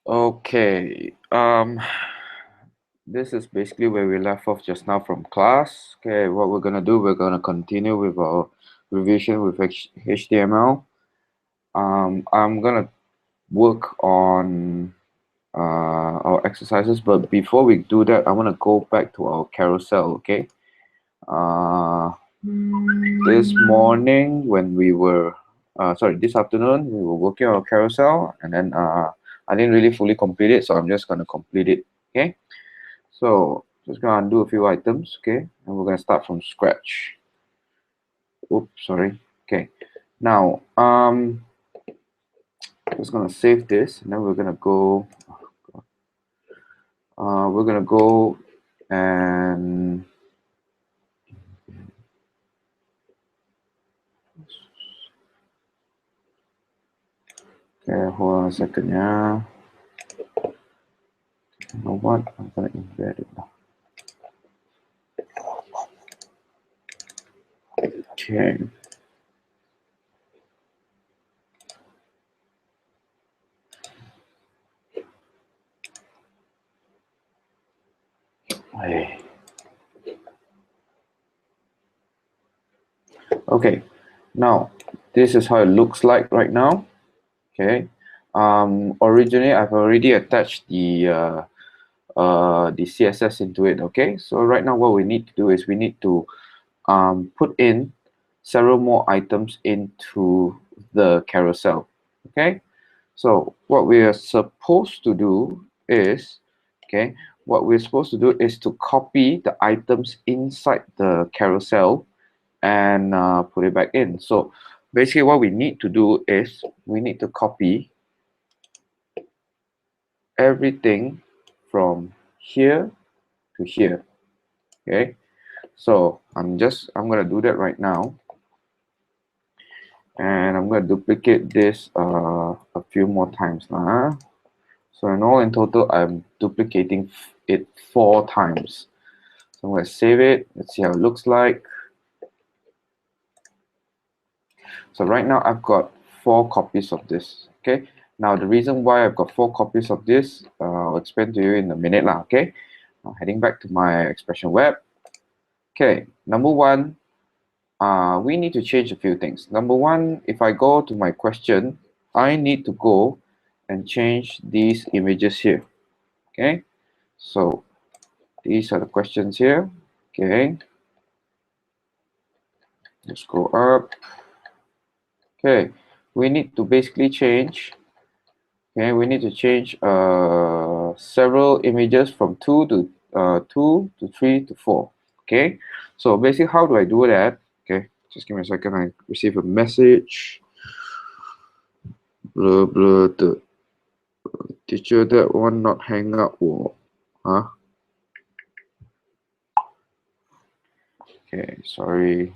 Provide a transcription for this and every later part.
Okay, this is basically where we left off just now from class. Okay, what we're gonna do, we're gonna continue with our revision with HTML. I'm gonna work on our exercises, but before we do that, I want to go back to our carousel. Okay, uh, this morning when we were, this afternoon we were working on our carousel, and then I didn't really fully complete it, so I'm just gonna complete it. Okay. So just gonna undo a few items, okay, and we're gonna start from scratch. Oops, sorry. Okay, now just gonna save this, and then we're gonna go. We're gonna go and okay, hold on a second, yeah. You know what? I'm gonna embed it now. Okay. Hey. Okay, now this is how it looks like right now. Okay, originally I've already attached the CSS into it. Okay, so right now what we need to do is we need to put in several more items into the carousel. Okay, so what we are supposed to do is, okay, what we're supposed to do is to copy the items inside the carousel and put it back in. So basically what we need to do is we need to copy everything from here to here. Okay, so I'm gonna do that right now, and I'm gonna duplicate this a few more times now. So in total I'm duplicating it 4 times. So I'm gonna save it. Let's see how it looks like. So right now I've got 4 copies of this. Okay, now the reason why I've got 4 copies of this, I'll explain to you in a minute lah. Okay, now heading back to my expression web. Okay, number one, we need to change a few things. Number one, if I go to my question, I need to go and change these images here. Okay, so these are the questions here. Okay, let's go up. Okay, we need to basically change. Okay, we need to change several images from 2 to 3 to 4. Okay, so basically, how do I do that? Okay, just give me a second. I receive a message. Blah blah. The teacher that one not hang up. Huh? Okay, sorry.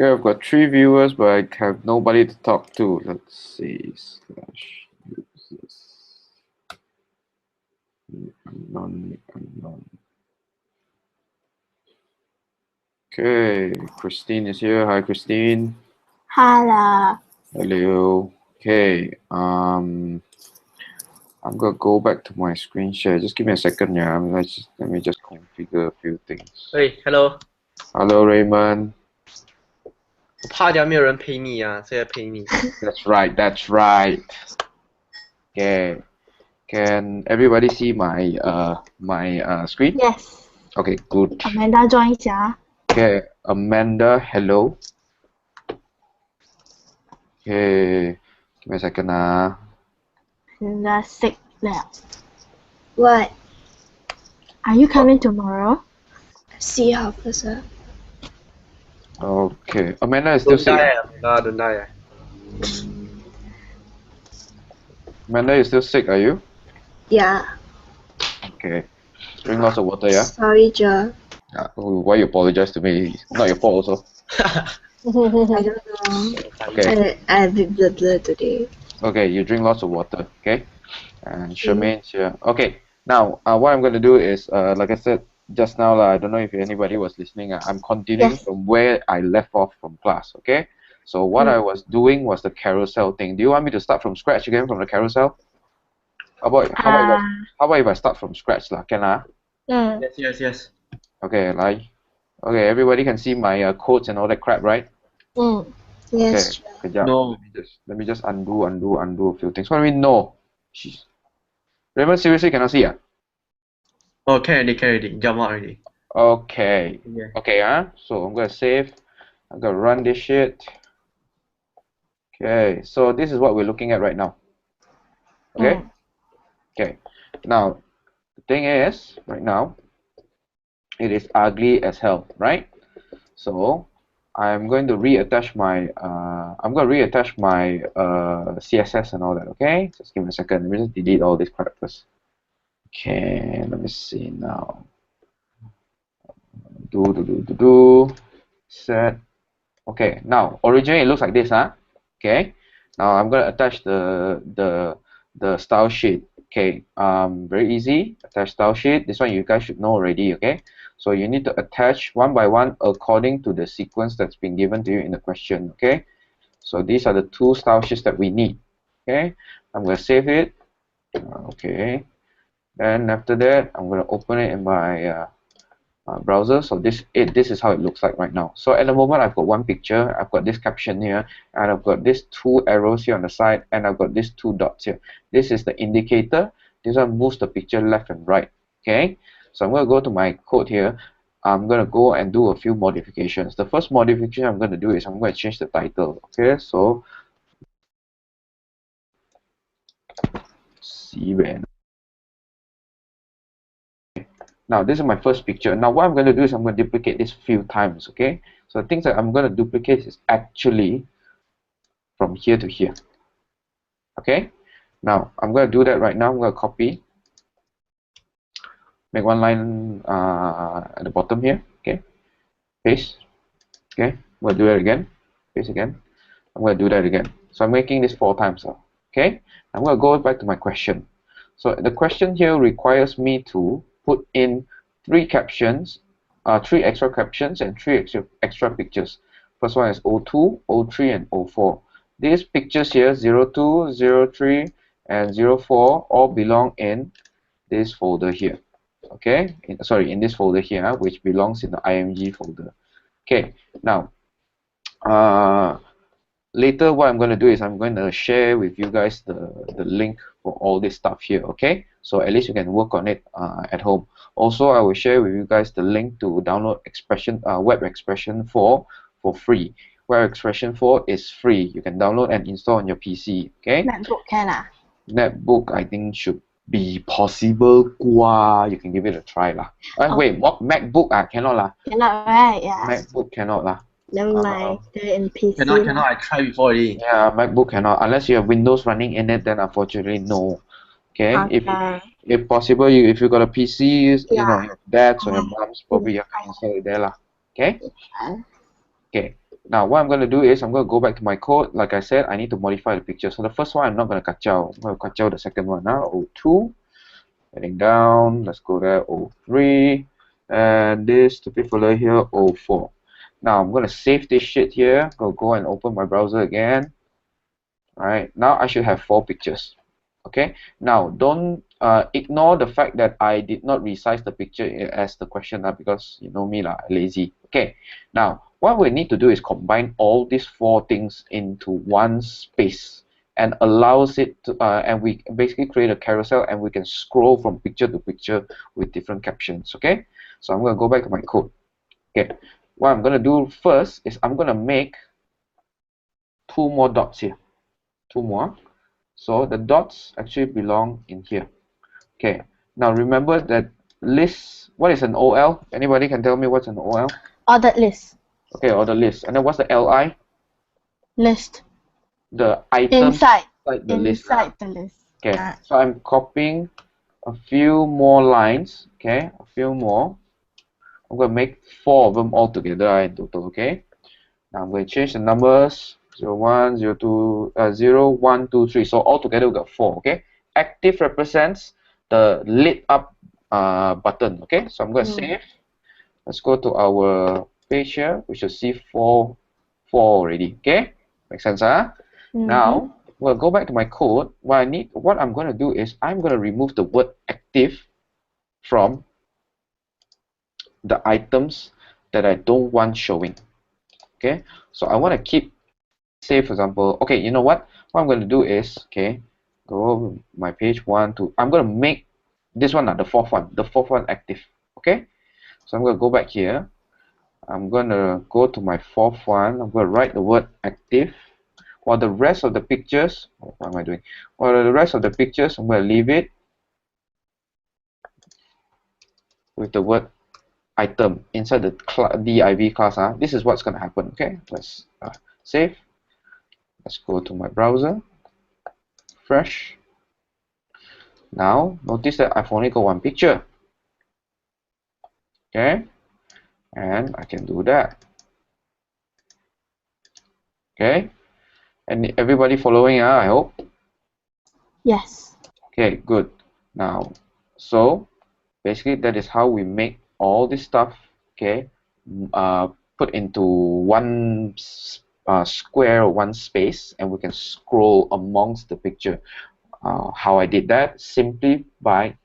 Okay, I've got 3 viewers, but I have nobody to talk to. Let's see. Slash users. Unknown. Okay, Christine is here. Hi, Christine. Hello. Hello. Okay. I'm gonna go back to my screen share. Just give me a second, yeah. Let me just configure a few things. 喂 ，Hello， Hello, Raymond. 我怕等下没有人陪你啊，谁来陪你？ That's right. That's right. Okay. Can everybody see my screen? Yes. Okay, good. Amanda join 一下。 Okay, Amanda, hello. Okay, give me a second. 现在 sick 了。 What? Are you coming tomorrow? See how first. Okay, Amanda is still Don't sick. die 啊，Don't die 啊。 Amanda, you still sick, are you? Yeah. Okay. Drink lots of water, yeah? Sorry, Joe. Why you apologize to me? It's not your fault also. I don't know. Okay. I have bit blur today. Okay, you drink lots of water, okay? And Charmaine's here. Okay, now what I'm going to do is, like I said just now, I don't know if anybody was listening, I'm continuing Yes. from where I left off from class, okay? So what I was doing was the carousel thing. Do you want me to start from scratch again from the carousel? How about if I start from scratch, lah? Can I? Yes. Okay, like, okay, everybody can see my codes and all that crap, right? Yes. Okay, good job. No. Let me just undo a few things. What do you mean no? Jeez. Raymond, seriously cannot see? Oh, can already. Jump out already. Okay. Yeah. Okay, so I'm gonna save. I'm gonna run this shit. Okay, so this is what we're looking at right now. Okay? Okay. Now, the thing is, right now, it is ugly as hell, right? So I'm going to reattach my CSS and all that, okay? Just give me a second. Let me just delete all these crap first. Okay, let me see now. Set. Okay, now originally it looks like this, huh? Okay. Now I'm gonna attach the style sheet. Okay, very easy. Attach style sheet. This one you guys should know already, okay? So you need to attach one by one according to the sequence that's been given to you in the question, okay? So these are the 2 style sheets that we need, okay? I'm gonna save it. Okay. Then after that, I'm gonna open it in my browser. So this is how it looks like right now. So at the moment, I've got one picture, I've got this caption here, and I've got these 2 arrows here on the side, and I've got these 2 dots here. This is the indicator. This one moves the picture left and right. Okay, so I'm going to go to my code here. I'm going to go and do a few modifications. The first modification I'm going to do is I'm going to change the title. Okay, so see when. Now this is my first picture. Now what I'm going to do is I'm going to duplicate this few times, okay? So the things that I'm going to duplicate is actually from here to here, okay? Now I'm going to do that right now. I'm going to copy, make one line at the bottom here, okay? Paste, okay? I'm going to do that again, paste again. I'm going to do that again. So I'm making this 4 times, okay? I'm going to go back to my question. So the question here requires me to put in 3 captions, 3 extra captions and 3 extra pictures. First one is O2, O3 and O4. These pictures here, 02, 03 and 04 all belong in this folder here. Okay, in this folder here, which belongs in the IMG folder. Okay, now later what I'm going to do is I'm going to share with you guys the link for all this stuff here, okay? So at least you can work on it at home. Also, I will share with you guys the link to download Web Expression 4 for free. Web Expression 4 is free. You can download and install on your PC, okay? MacBook can Netbook, I think should be possible. You can give it a try lah. Wait, what? MacBook cannot lah. Cannot, right? Yeah. MacBook cannot lah. Never mind. Do it in PC. Cannot. I tried before already. Yeah, MacBook cannot unless you have Windows running in it. Then unfortunately, no. Okay. If possible, if you got a PC, you know, your dad's or your mom's, probably you can install it there lah. Okay. Okay. Now what I'm going to do is I'm going to go back to my code. Like I said, I need to modify the picture. So the first one I'm not going to kacau. I'm going to kacau the second one now. O2, heading down. Let's go there. O3, and this stupid fella here. O4. Now I'm going to save this shit here. Go and open my browser again. Alright, now I should have 4 pictures. Okay, now don't ignore the fact that I did not resize the picture as the question because you know me lah, lazy. Okay, now what we need to do is combine all these 4 things into one space and allows it to and we basically create a carousel and we can scroll from picture to picture with different captions. Okay, so I'm going to go back to my code. Okay, what I'm going to do first is I'm going to make 2 more dots here. 2 more. So the dots actually belong in here. Okay. Now remember that list. What is an OL? Anybody can tell me what's an OL? Ordered list. Okay, order list. And then what's the LI? List. The item Inside the list. the list. Okay. So I'm copying a few more lines. Okay, a few more. I'm going to make 4 of them all together in total. Okay. Now I'm going to change the numbers. 0, 1, 0, 2, 0, 1, 2, 3. So altogether we got 4. Okay. Active represents the lit up button. Okay. So I'm going to save. Let's go to our page here. We should see 4 already. Okay. Makes sense, huh? Now we'll go back to my code. What I'm going to do is I'm going to remove the word active from the items that I don't want showing. Okay. So I want to keep. Say for example, okay, you know what I'm going to do is, okay, go over my page 1, 2. I'm going to make this one the fourth one active. Okay, so I'm going to go back here. I'm going to go to my 4th one. I'm going to write the word active. While the rest of the pictures, what am I doing? While the rest of the pictures, I'm going to leave it with the word item inside the div class. This is what's going to happen. Okay, let's save. Let's go to my browser, fresh. Now, notice that I've only got 1 picture. Okay, and I can do that. Okay, and everybody following, I hope? Yes. Okay, good. Now, so basically that is how we make all this stuff, okay, put into one square or one space, and we can scroll amongst the picture. How I did that? Simply by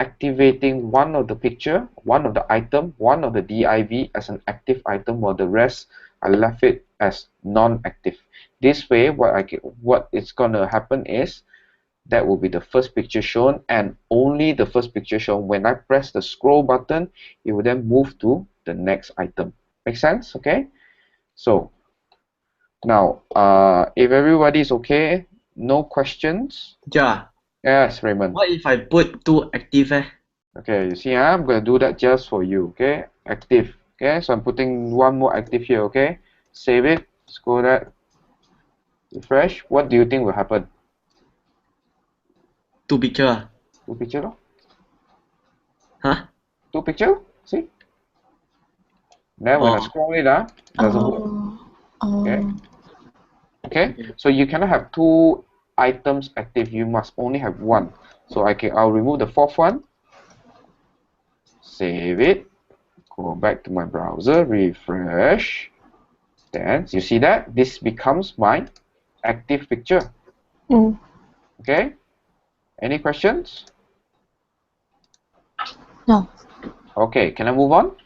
activating one of the picture, one of the item, one of the div as an active item, while the rest I left it as non-active. This way, what is gonna happen is that will be the first picture shown, and only the first picture shown. When I press the scroll button, it will then move to the next item. Make sense? Okay. So now, if everybody is okay, no questions. Yeah. Yes, Raymond. What if I put 2 active? Okay, you see, I'm going to do that just for you. Okay, active. Okay, so I'm putting 1 more active here. Okay, save it. Let's go that. Refresh. What do you think will happen? 2 picture. 2 picture, no? Huh? 2 picture. See? Then when I scroll it, doesn't work. Okay. Okay. So you cannot have 2 items active. You must only have 1. So I'll remove the 4th one. Save it. Go back to my browser. Refresh. Then you see that this becomes my active picture. Okay. Any questions? No. Okay. Can I move on?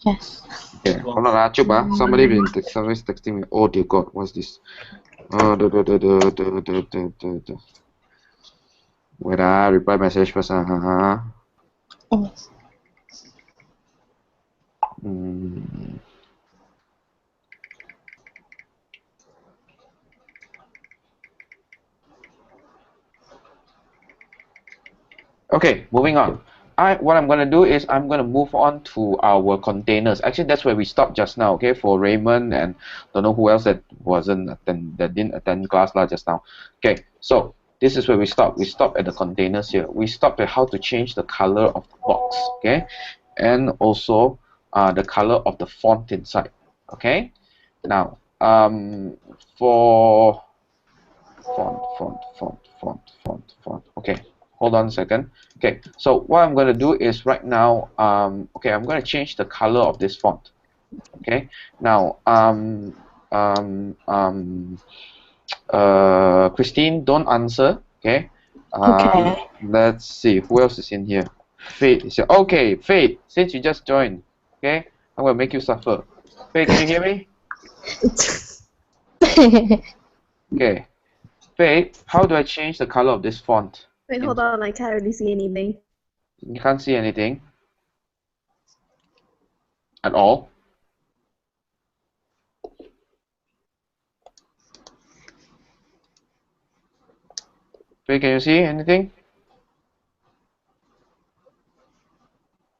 Yes. Okay. Hold on, somebody's texting me. Oh dear God, what's this? Wait, reply message first. Okay, moving on. What I'm going to do is I'm going to move on to our containers. Actually, that's where we stopped just now. Okay, for Raymond and don't know who else that didn't attend class just now. Okay, so this is where we stopped. We stopped at the containers here. We stopped at how to change the color of the box. Okay, and also the color of the font inside. Okay. Now, for font. Okay, hold on a second. Okay, so what I'm going to do is right now, okay, I'm going to change the color of this font. Okay, now, Christine, don't answer. Okay. Okay. Let's see who else is in here. Faith is here. Okay, Faith, since you just joined, okay, I'm gonna make you suffer. Faith, can you hear me? Okay, Faith, how do I change the color of this font? Wait, hold on, I can't really see anything. You can't see anything at all. Faith, can you see anything?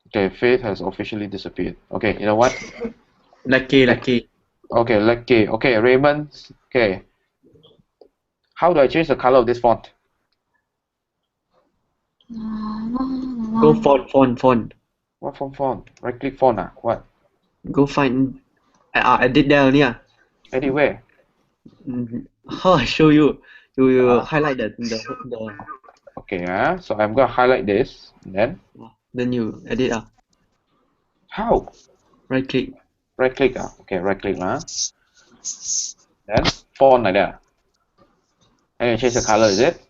Okay, Faith has officially disappeared. Okay, you know what? Lucky. Okay, lucky. Okay, Raymond. Okay, how do I change the color of this font? Go font. What font? Right click font. What? Go find. I did that earlier. Anywhere. How I show you? You highlight the Okay, so I'm gonna highlight this, and then you edit how? right click. Right click okay, right click then font like that. And you change the color, is it?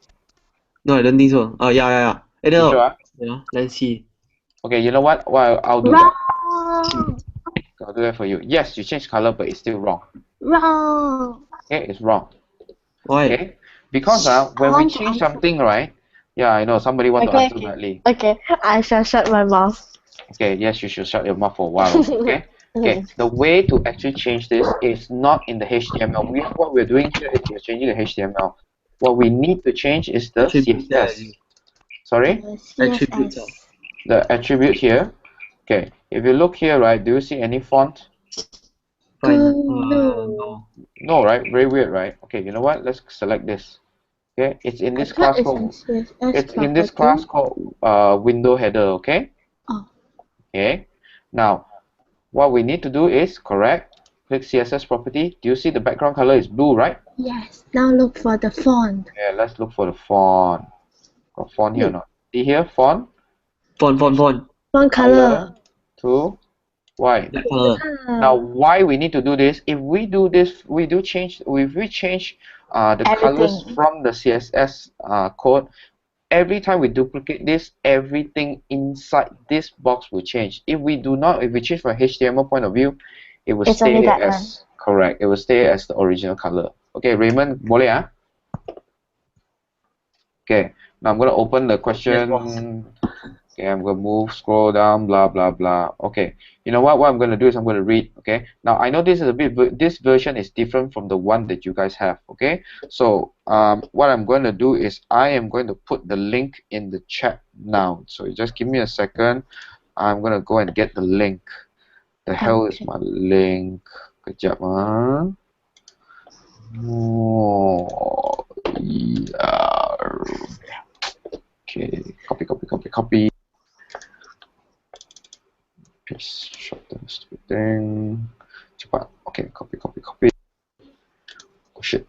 No, I don't think so. Oh yeah. You No. sure? Yeah, let's see. Okay, you know what? Well, I'll do that. Wrong. I'll do that for you. Yes, you change color, but it's still wrong. Wrong. Okay, it's wrong. Why? Okay, because when we want to change answer. something, right? Yeah, I know somebody want to answer badly. Okay, I shall shut my mouth. Okay, yes, you should shut your mouth for a while. Okay. Okay, the way to actually change this is not in the HTML. What we're doing here is we're changing the HTML. What we need to change is the Attributes CSS. Sorry? Attributes. The attribute here. Okay, if you look here, right, do you see any font? Fine. No. No, right? Very weird, right? Okay, you know what? Let's select this. Okay, it's in this class called window header, okay? Oh. Okay. Now, what we need to do is click CSS property. Do you see the background color is blue, right? Yes. Now look for the font. Yeah, let's look for the font. Got font here or not? See here, font. Font. Font color. To white. Black color. Now, why we need to do this? If we do this, if we change the colors from the CSS code, every time we duplicate this, everything inside this box will change. If we change from HTML point of view, it will stay as correct. It will stay as the original color. Okay, Raymond, boleh ah? Okay, now I'm gonna open the question. Okay, I'm gonna scroll down, blah blah blah. Okay, you know what? What I'm gonna do is I'm gonna read. Okay, now I know this is this version is different from the one that you guys have. Okay, so what I'm going to do is I am going to put the link in the chat now. So you just give me a second. I'm gonna go and get the link. The hell is my link? Kejap Oh, yeah. Okay, copy. Paste, short the stupid thing. Cepat. Okay, copy. Oh shit.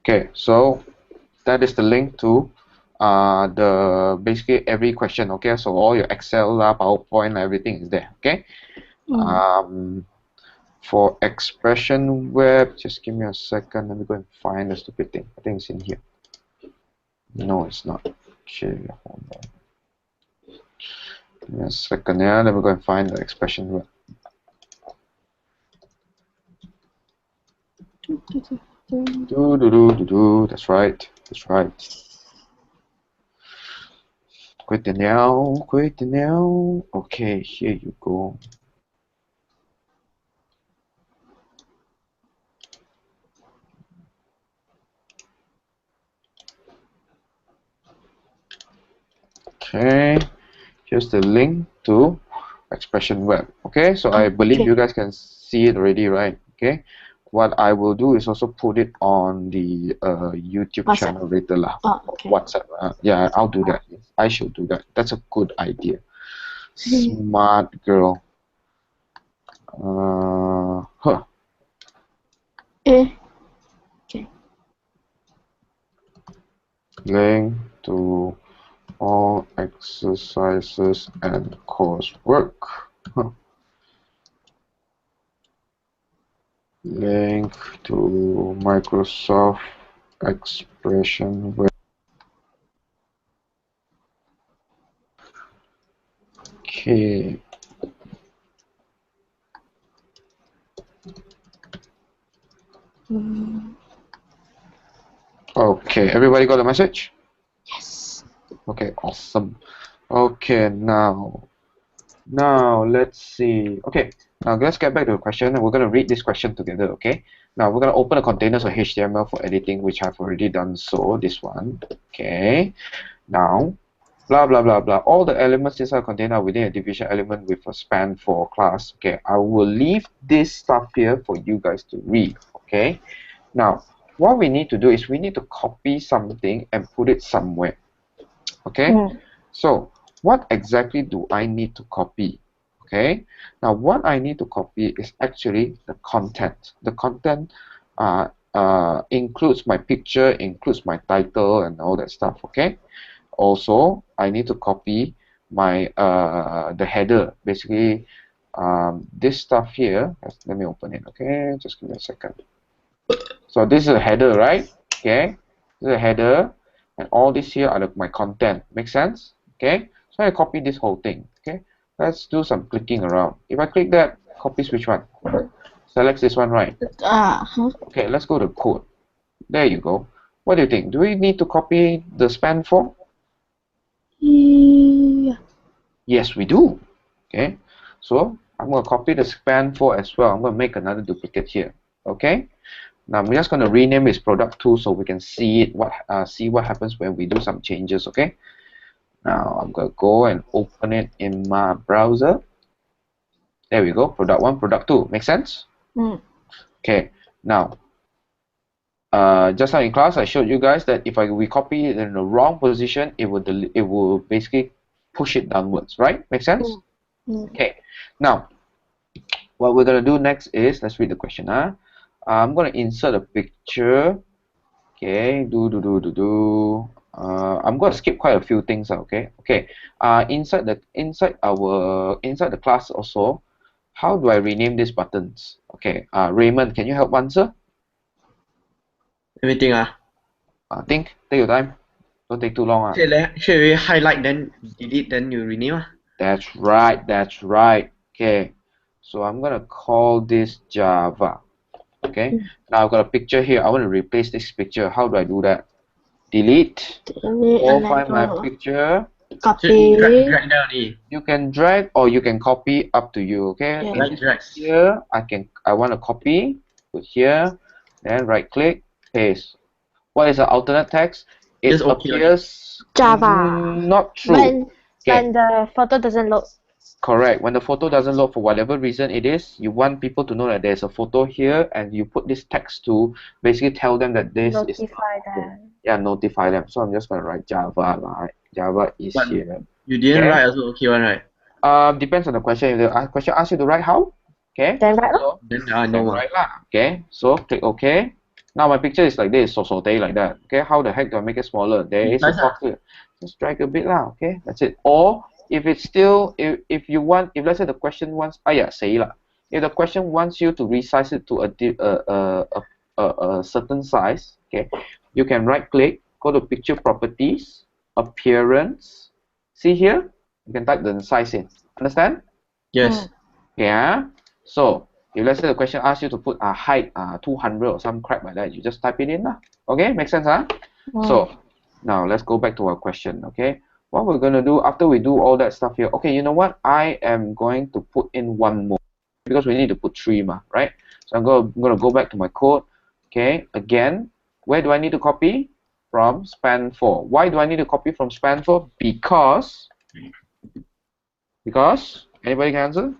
Okay, so that is the link to the basically every question. Okay, so all your Excel, PowerPoint, everything is there. Okay. For expression web, just give me a second. Let me go and find the stupid thing. I think it's in here. No, it's not. Okay, hold on. Give me a second. Yeah, let me go and find the expression web. That's right. Quit the now. Okay, here you go. Okay, here's the link to expression web. Okay, so I believe you guys can see it already, right? Okay, what I will do is also put it on the YouTube channel later lah. WhatsApp. Yeah, I'll do that. I should do that. That's a good idea. Smart girl. Huh. Eh. Okay. Link to all exercises and coursework. Huh. Link to Microsoft Expression Web. Okay. Okay, everybody got the message? Yes. Okay, awesome. Okay, now let's see. Okay, now let's get back to the question, and we're going to read this question together. Okay, now we're going to open the containers of HTML for editing, which I've already done. So this one. Okay, now blah blah blah blah. All the elements inside a container are within a division element with a span for class. Okay, I will leave this stuff here for you guys to read. Okay, now what we need to do is we need to copy something and put it somewhere. Okay, so what exactly do I need to copy? Okay, now what I need to copy is actually the content. The content includes my picture, includes my title and all that stuff. Okay, also I need to copy my the header, basically this stuff here. Let me open it. Okay, just give me a second. So this is a header, right? Okay, this is a header, and all this here are my content. Make sense? Okay, so I copy this whole thing. Okay, let's do some clicking around. If I click that, copies which one? Selects this one, right? Okay, let's go to code. There you go. What do you think? Do we need to copy the span for? Yeah. Yes, we do. Okay, so I'm going to copy the span for as well. I'm going to make another duplicate here. Okay. Now I'm just going to rename this product 2 so we can see it. See what happens when we do some changes. Okay. Now I'm going to go and open it in my browser. There we go. Product 1, product 2. Make sense? Okay. Now, just now in class I showed you guys that if we copy it in the wrong position, it will basically push it downwards. Right? Make sense? Okay. Now, what we're going to do next is let's read the question. I'm going to insert a picture. Okay, I'm going to skip quite a few things. Okay. Inside the class also, how do I rename these buttons? Okay. Raymond, can you help answer? Everything Take your time. Don't take too long. straight away highlight then delete then you rename That's right. That's right. Okay. So I'm gonna call this Java. Okay. Now I've got a picture here. I want to replace this picture. How do I do that? Delete. Go find my picture. So you drag Copy. down only. You can drag or you can copy, up to you. Okay. Yeah. In Like this drag. case here, I want to copy. Put here. Then right click. Paste. What is the alternate text? It Just OK appears Java. not true. When the photo doesn't load. Correct. When the photo doesn't load for whatever reason it is, you want people to know that there's a photo here, and you put this text to basically tell them that this is Notify them. yeah, notify them. So I'm just gonna write Java, right? Java is But here. you didn't Okay. write also OK one right? Depends on the question. If the question asks you to write how, okay, Then right lor. so Then then no write lah. Okay, so click OK. Now my picture is like this, so like that. Okay, how the heck do I make it smaller? There is a Resize box here. Just drag a bit lah. Okay, that's it. Or if it's still, if you want, if let's say the question wants, say lah. If the question wants you to resize it to a certain size, okay, you can right click, go to picture properties, appearance. See here, you can type the size in. Understand? Yes. Yeah. So if let's say the question asks you to put a height 200 or some crap like that, you just type it in lah. Okay, make sense, huh? So now let's go back to our question. Okay, what we're gonna do after we do all that stuff here. Okay, you know what? I am going to put in one more because we need to put 3 right? So I'm gonna go back to my code. Okay, again, where do I need to copy? From span 4. Why do I need to copy from span 4? Because anybody can answer?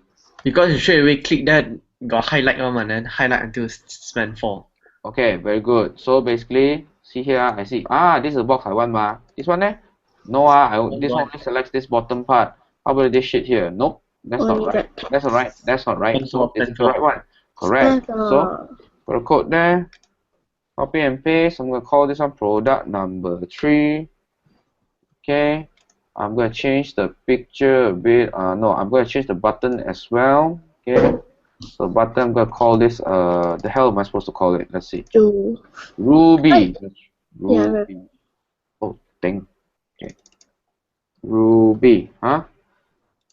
Because you straight away click that got highlight one and then highlight until span 4. Okay, very good. So basically, see here, I see. This is the box I want, This one, eh? No, this one only selects this bottom part. How about this shit here? Nope. That's Only not right. that. That's all right. That's not right. So this is the 1012. right one. Correct. So Oh. put a code there. Copy and paste. I'm gonna call this one product number 3. Okay. I'm gonna change the picture a bit. No, I'm gonna change the button as well. Okay. So button, I'm gonna call this the hell am I supposed to call it? Let's see. Do. Ruby. Yeah. Ruby. Oh, dang. Okay. Ruby. Huh?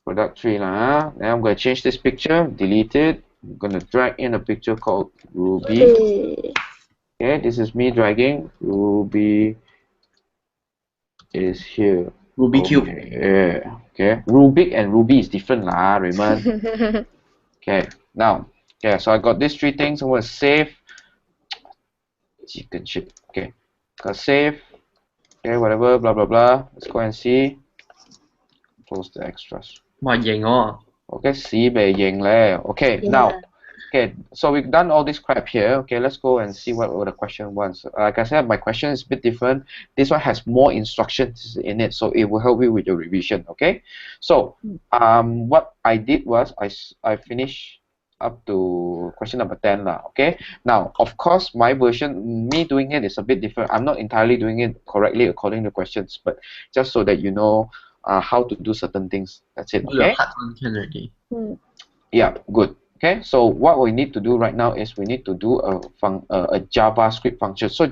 Product 3 lah. Huh? Then I'm gonna change this picture. Delete it. I'm gonna drag in a picture called Ruby. Eh. Okay, this is me dragging. Ruby is here. Ruby Cube. Yeah. Okay. Rubik and Ruby is different lah, Raymond. Okay. Now, yeah. So I got these 3 things. I'm gonna save. Chicken shit. Okay. Gonna save. Okay. Whatever. Blah blah blah. Let's go and see. Close the extras. Wow, dành ó. Okay. See, okay. Yeah. Now. Okay, so we've done all this crap here. Okay, let's go and see what the question wants. Like I said, my question is a bit different. This one has more instructions in it, so it will help you with your revision. Okay, so what I did was I finished up to question number 10 lah. Okay, now of course my version, me doing it is a bit different. I'm not entirely doing it correctly according to questions, but just so that you know how to do certain things. That's it. Do the Okay. hard one can already. Yeah, good. Okay, so what we need to do right now is we need to do a JavaScript function. So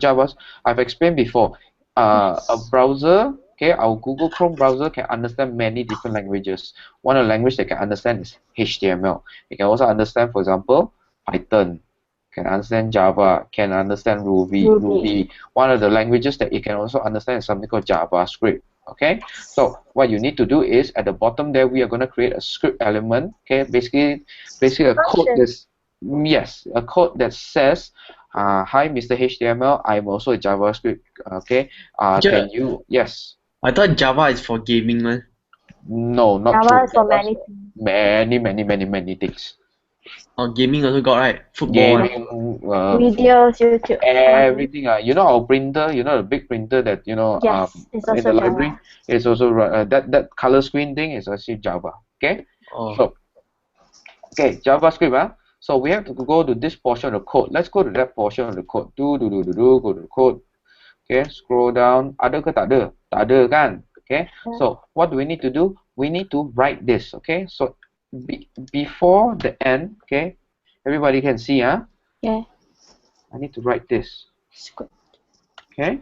I've explained before, a browser, okay, our Google Chrome browser can understand many different languages. One of the language they can understand is HTML. It can also understand, for example, Python, can understand Java, can understand Ruby. One of the languages that it can also understand is something called JavaScript. Okay, so what you need to do is at the bottom there we are going to create a script element. Okay, basically a code that's a code that says hi Mr. HTML, I'm also a JavaScript. Okay, can you I thought Java is for gaming, man. No, not Java true. is for Java's many things. Oh, gaming also got, right? Football one. Gaming, Videos, YouTube. everything. You know our printer, you know the big printer that Yes, it's in also the library. Java. It's also that color screen thing is actually Java. Okay. Oh. So okay, JavaScript. So we have to go to this portion of the code. Let's go to that portion of the code. Go to the code. Okay, scroll down. Ada ke tak ada? Tak ada kan? Okay. So what do we need to do? We need to write this. Okay. So before the end. Okay. Everybody can see. Yeah. I need to write this. Script. Okay.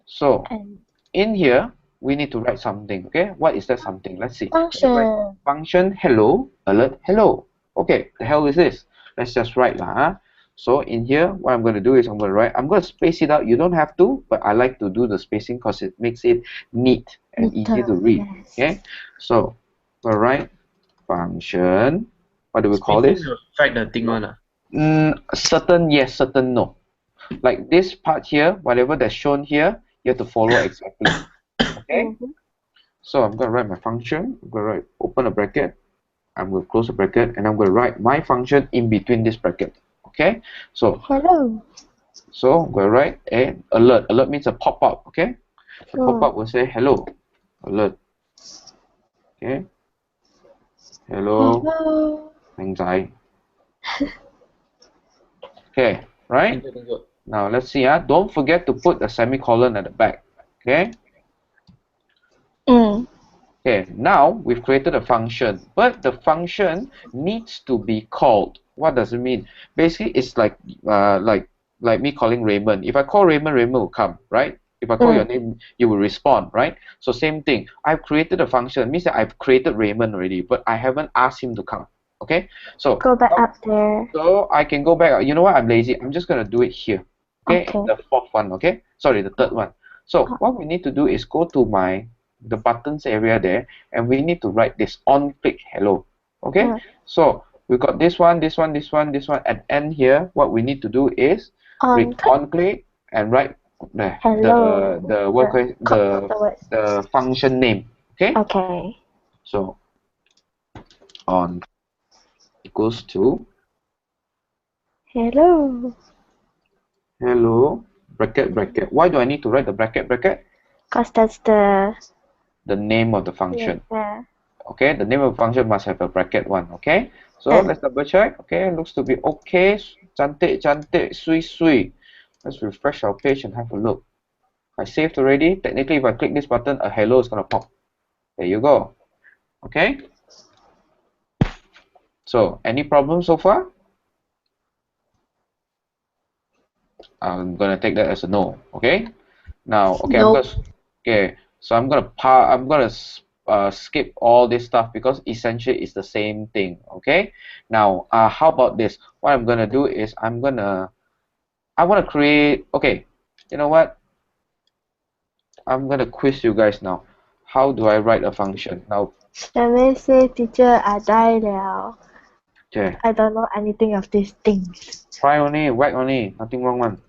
So And in here we need to write something. Okay. What is that something? Let's see. function. Function hello alert hello. Okay. The hell is this? Let's just write lah. So in here, what I'm going to do is I'm going to space it out. You don't have to, but I like to do the spacing because it makes it neat and easy to read. Yes. Okay. So all right, function. What do we call this? Write the thing one. Certain yes, certain no. Like this part here, whatever that's shown here, you have to follow exactly. Okay. So I'm going to write my function. I'm going to write open a bracket. I'm going to close the bracket, and I'm going to write my function in between this bracket. Okay. So Hello. so I'm going to write a alert. Alert means a pop-up. Okay. The pop-up will say hello. Alert. Okay. Hello. Hello. Anxiety. Okay, right? Now let's see. Don't forget to put a semicolon at the back. Okay. Okay. Now we've created a function, but the function needs to be called. What does it mean? Basically, it's like me calling Raymond. If I call Raymond, Raymond will come, right? If I call your name, you will respond, right? So same thing. I've created a function. It means that I've created Raymond already, but I haven't asked him to come. Okay. So Go back up there. so I can go back. You know what? I'm lazy. I'm just gonna do it here. Okay. Okay. The fourth one. Okay. Sorry, the third one. So what we need to do is go to the buttons area there, and we need to write this on click hello. Okay. So we got this one, this one, this one, this one. At end here, what we need to do is On click and write hello. the function name. Okay. Okay. So on equals to Hello. bracket. Why do I need to write the bracket? Because that's the The name of the function. yeah. Okay, the name of the function must have a bracket one. Okay, so let's double check. Okay, looks to be okay. Cantik, cantik, sui, sui. Let's refresh our page and have a look. I saved already. Technically, if I click this button, a hello is gonna pop. There you go. Okay. So, any problems so far? I'm gonna take that as a no. Okay. Now, okay, Nope. so I'm gonna skip all this stuff because essentially it's the same thing. Okay. Now, how about this? What I'm gonna do is I wanna create. Okay. You know what? I'm gonna quiz you guys now. How do I write a function? Now, Let me say, teacher, I die now. okay. I don't know anything of these things. Try only, whack only, nothing wrong one.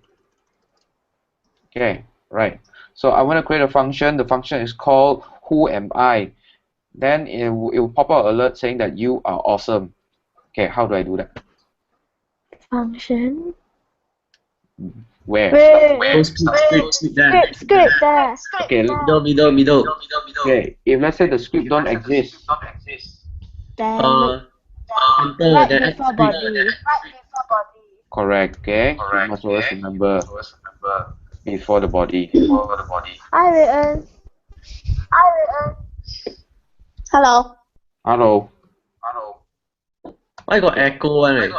Okay, right. So I want to create a function. The function is called who am I? Then it will pop out alert saying that you are awesome. Okay, how do I do that? Function. Where? Oh, script there. Script there. Okay, Middle. okay. If let's say the script don't exist, Then Enter, right then add before script. body. correct. Okay, you must always remember before the body. Hi, Rayun. Hello. Hello. Why got echo one?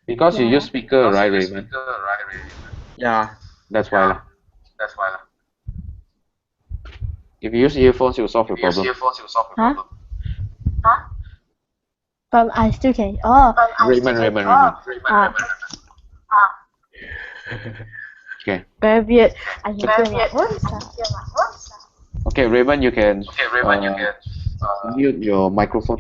Because you use speaker, right, Raymond? Yeah. That's why lah. If you use earphones, it will solve your problem. Huh? But I still can. Oh. Raymond. Okay. Very weird. I can feel my voice. Okay, Raymond, you can mute your microphone.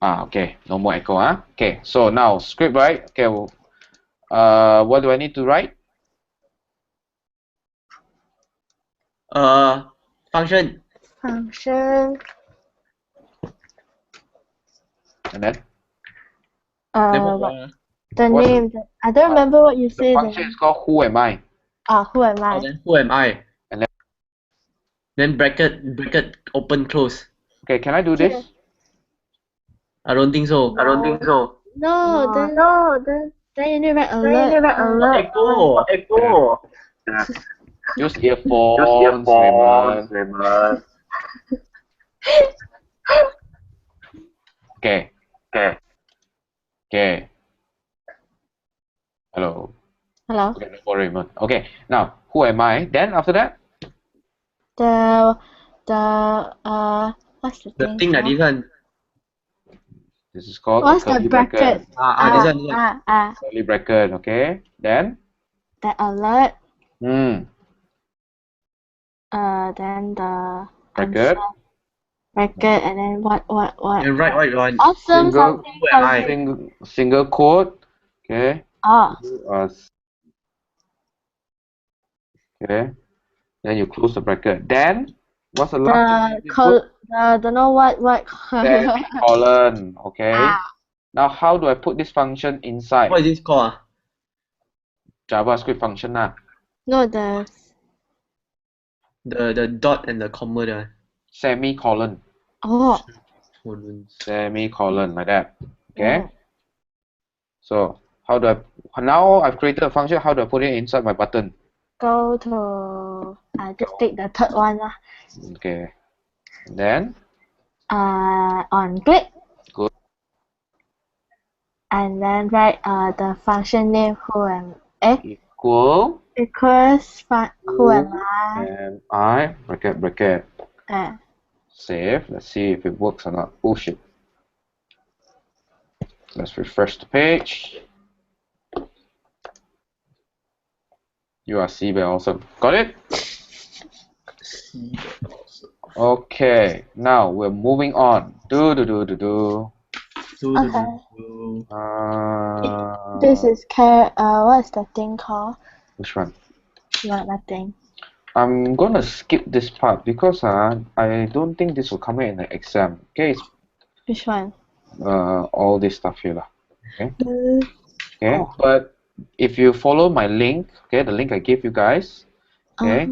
Okay, no more echo, huh? Okay, so now script, right? Okay, what do I need to write? Function. Function. And then The What's the- name. I don't remember what you the said. function is called who am I? Who am I? Then who am I? And then bracket open close. Okay, can I do this? I don't think so. No, then you need to write alert. Echo. Use earphones, Raymond. Okay. Hello. Hello. Okay, no more Raymond. Okay, now who am I? Then after that, What's the The thing thing like called? this one. this is called What's a the curly bracket? This one. Curly bracket. Okay. Then The alert. hmm. Then the Bracket. answer. Bracket, and then what? Then write what you want. Awesome Single- something. Who am I? Single quote. Okay. Oh, Okay. Then you close the bracket. Then what's the last thing? don't know what. Semicolon. Okay. Now how do I put this function inside? What is this called? JavaScript function lah. No, The dot and the comma there. Semicolon. Semicolon like that. Okay. So how do I now I've created a function, how do I put it inside my button? Go to just take the third one lah. Okay. And then On click. Good. And then write the function name equal equals who am I? and I bracket. Save. Let's see if it works or not. Oh shit. Let's refresh the page. You are Seabell awesome. Got it? Okay. Now we're moving on. Okay. This is what's the thing called? Which one? No, nothing. I'm gonna skip this part because I don't think this will come in the exam. Okay, it's, Which one? all this stuff here lah. Okay. Okay. But if you follow my link, okay, the link I gave you guys, okay,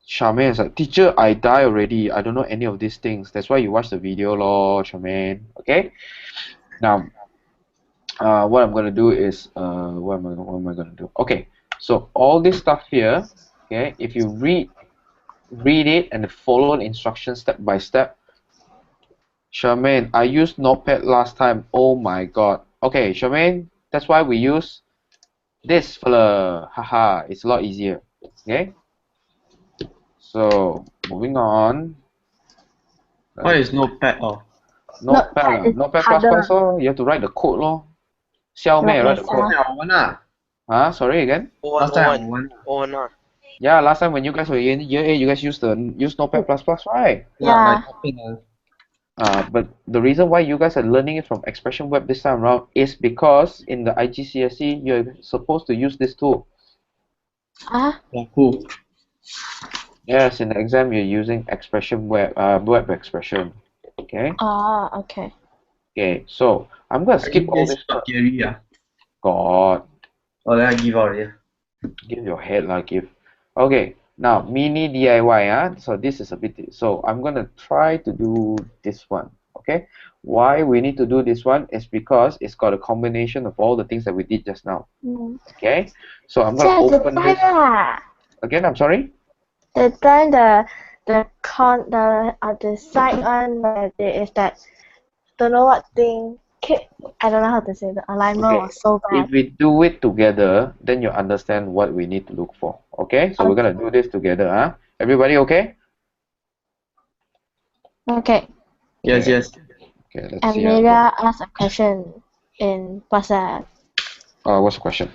Charmaine is like, teacher, I die already. I don't know any of these things. That's why you watch the video, lor, Charmaine. Okay. Now, what I'm gonna do is, what am I gonna do? Okay. So all this stuff here, okay, if you read it and follow the instructions step by step. Charmaine, I used Notepad last time. Oh my god. Okay, Charmaine, that's why we use this fella. Haha, it's a lot easier. Okay. So moving on. What is notepad? Oh, Notepad, is Notepad plus plus harder. lor. You have to write the code lor. Xiao Mei Right, write the yes, code. Huh? Sorry again? last time I won. Yeah, last time when you guys were in year 8, you guys use Notepad plus plus, right? Yeah, like Yeah. topping. But the reason why you guys are learning it from Expression Web this time around is because in the IGCSE you're supposed to use this tool. Ah, Yeah, cool. Yes, in the exam you're using Expression Web, web expression. Okay. okay. Okay. So I'm gonna skip all this. Got theory. Yeah. God, Oh, then I give out. Yeah. give your head like if. Okay. Now mini DIY. So this is a bit. So I'm gonna try to do this one. Okay. Why we need to do this one is because it's got a combination of all the things that we did just now. Okay. So I'm gonna open this. Again, I'm sorry. The time the side one where there is that don't know what thing. I don't know how to say the alignment Okay. was so bad. If we do it together, then you understand what we need to look for. Okay, so we're gonna do this together, huh? Everybody okay? Okay. Yes, yes. Okay, let's see. Amelia asked a question in WhatsApp. What's the question?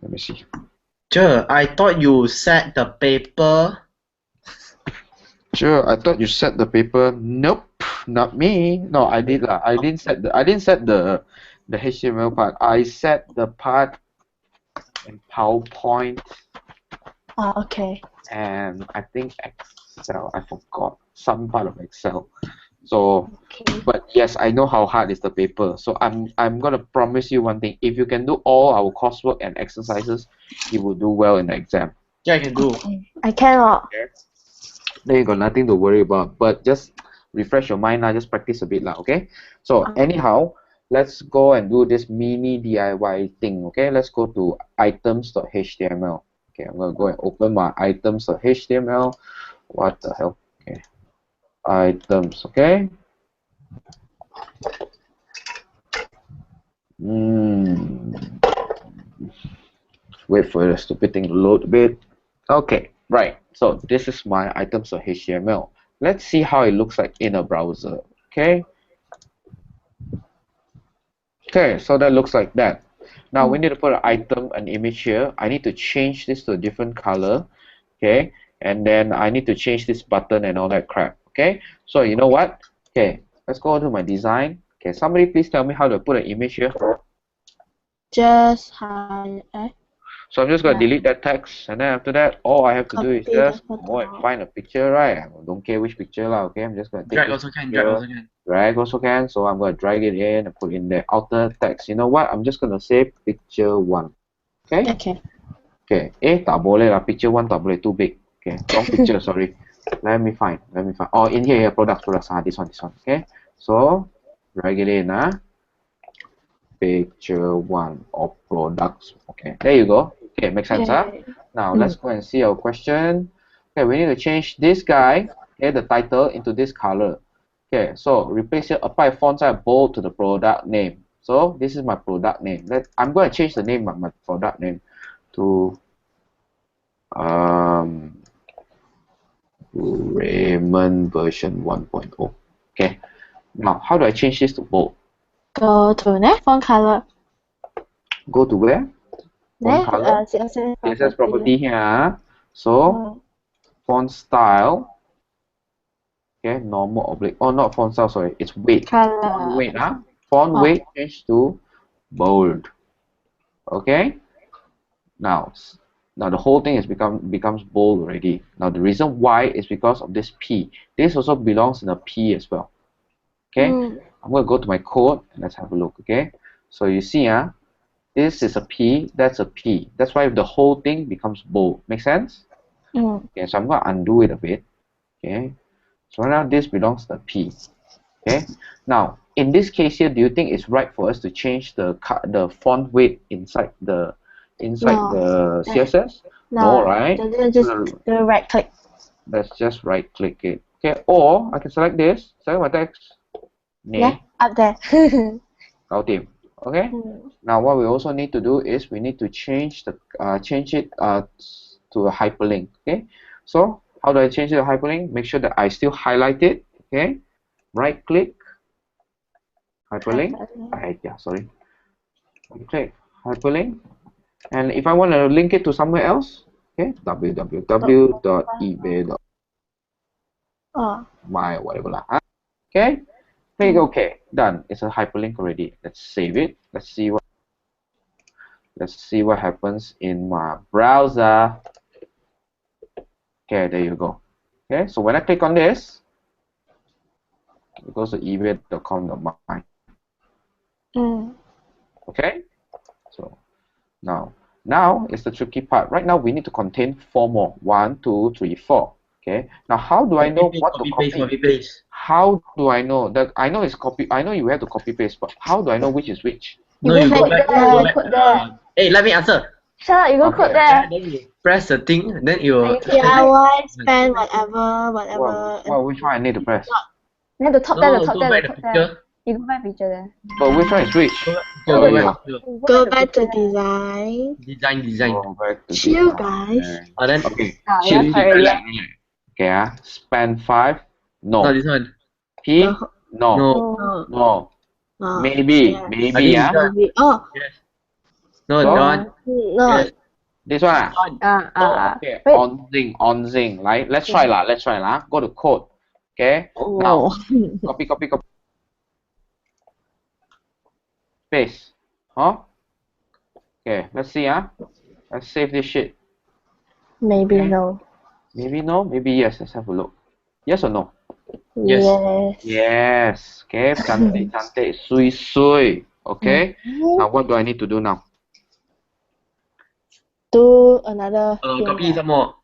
Let me see. Sure, I thought you set the paper. Sure, I thought you set the paper. Nope, not me. No, I did lah. I didn't set the HTML part. I set the part in PowerPoint Okay. and I think Excel. I forgot some part of Excel. So, but yes, I know how hard is the paper. So I'm gonna promise you one thing. If you can do all our coursework and exercises, you will do well in the exam. Yeah, I can do. I cannot. Then you got nothing to worry about. But just refresh your mind now. Just practice a bit lah. Okay. So anyhow, let's go and do this mini DIY thing. Okay. Let's go to items.html. Okay. I'm gonna go and open my items.html. What the hell? Okay. Items. Okay. Wait for the stupid thing to load a bit. Okay, right. So this is my items.html. Let's see how it looks like in a browser. Okay. Okay, so that looks like that. Now we need to put an image here. I need to change this to a different color. Okay, and then I need to change this button and all that crap. Okay, so you know what? Okay, let's go to my design. Okay, somebody please tell me how to put an image here. Just hide. So I'm just going to delete that text, and then after that, all I have to do is Copy the just photo. go and find a picture, right? I don't care which picture lah. Okay, I'm just going to take Drag this also can, picture. drag also can. Drag also can. So I'm going to drag it in and put in the outer text. You know what? I'm just going to say picture 1. Okay? Okay. Okay. Tak boleh lah. Picture 1 tak boleh. Too big. Okay. Wrong picture. Sorry. Let me find. Oh, in here. Products. This one. Okay. So drag it in. Picture 1 of products. Okay. There you go. Okay. Makes sense. Now let's go and see our question. Okay. We need to change this guy. Okay. The title into this color. Okay. So replace here. Apply font size bold to the product name. So this is my product name. I'm going to change the name of my product name to Raymond version 1.0. Okay. Now, how do I change this to bold? Go to font color. Go to where? Font color. CSS property here. So, font style. Okay, normal oblique. Oh, not font style. Sorry, it's weight. Color. Font weight. Font weight change to bold. Okay. Now the whole thing becomes bold already. Now the reason why is because of this P. This also belongs in a P as well. Okay, I'm going to go to my code and let's have a look. Okay, so you see, this is a P, that's a P. That's why the whole thing becomes bold. Make sense? Okay, so I'm going to undo it a bit. Okay, so now this belongs to P. Okay, now in this case here, do you think it's right for us to change the font weight inside the No. CSS? No, No. right? Just do right click. Let's just right click it. Okay, or I can select this, select my text. Yeah, Nay, up there. Gao Tim. Okay. Now what we also need to do is we need to change it to a hyperlink. Okay. So how do I change it to hyperlink? Make sure that I still highlight it. Okay. Right click, hyperlink. Yeah, sorry. Right click, hyperlink. And if I want to link it to somewhere else, okay, www.ebay.my whatever lah. Okay. Click OK. Done. It's a hyperlink already. Let's save it. Let's see what happens in my browser. Okay, there you go. Okay, so when I click on this, it goes to ebay.com.my. Okay, so now is the tricky part. Right now we need to contain 4 more. 1, 2, 3, 4. Okay, now how do I know what to copy? Copy paste. How do I know that? I know it's copy. I know you have to copy paste, but how do I know which is which? No, you go back. Put there. Hey, let me answer. Shut up, you go Okay. put there. Then you press the thing, then you will. DIY, spend, whatever. Which one I need to press? Then the top there, the top go there, back the the top there. picture. You go back picture there. But which one is which? Go Oh, back picture. Go back to design. Design. Go back to Chill, design. guys. Then Okay. chill. Yeah, sorry, yeah. Okay, spend 5. No, No. this one. P. The No. No. No. No. No. Maybe. Yes. I think this one. Maybe. Oh. Yes. No, So? that one. No. Yes. This one. Okay. Wait. On zing. Right? Let's try lah. Go to code. Okay. Now, copy. Paste. Huh? Okay. Let's see. Let's save this shit. Maybe Okay. no. Maybe no. Maybe yes. Let's have a look. Yes or no? Yes. Yes. Okay. Cantik. Sui. Okay. Now what do I need to do now? Do another few Copy more. some more.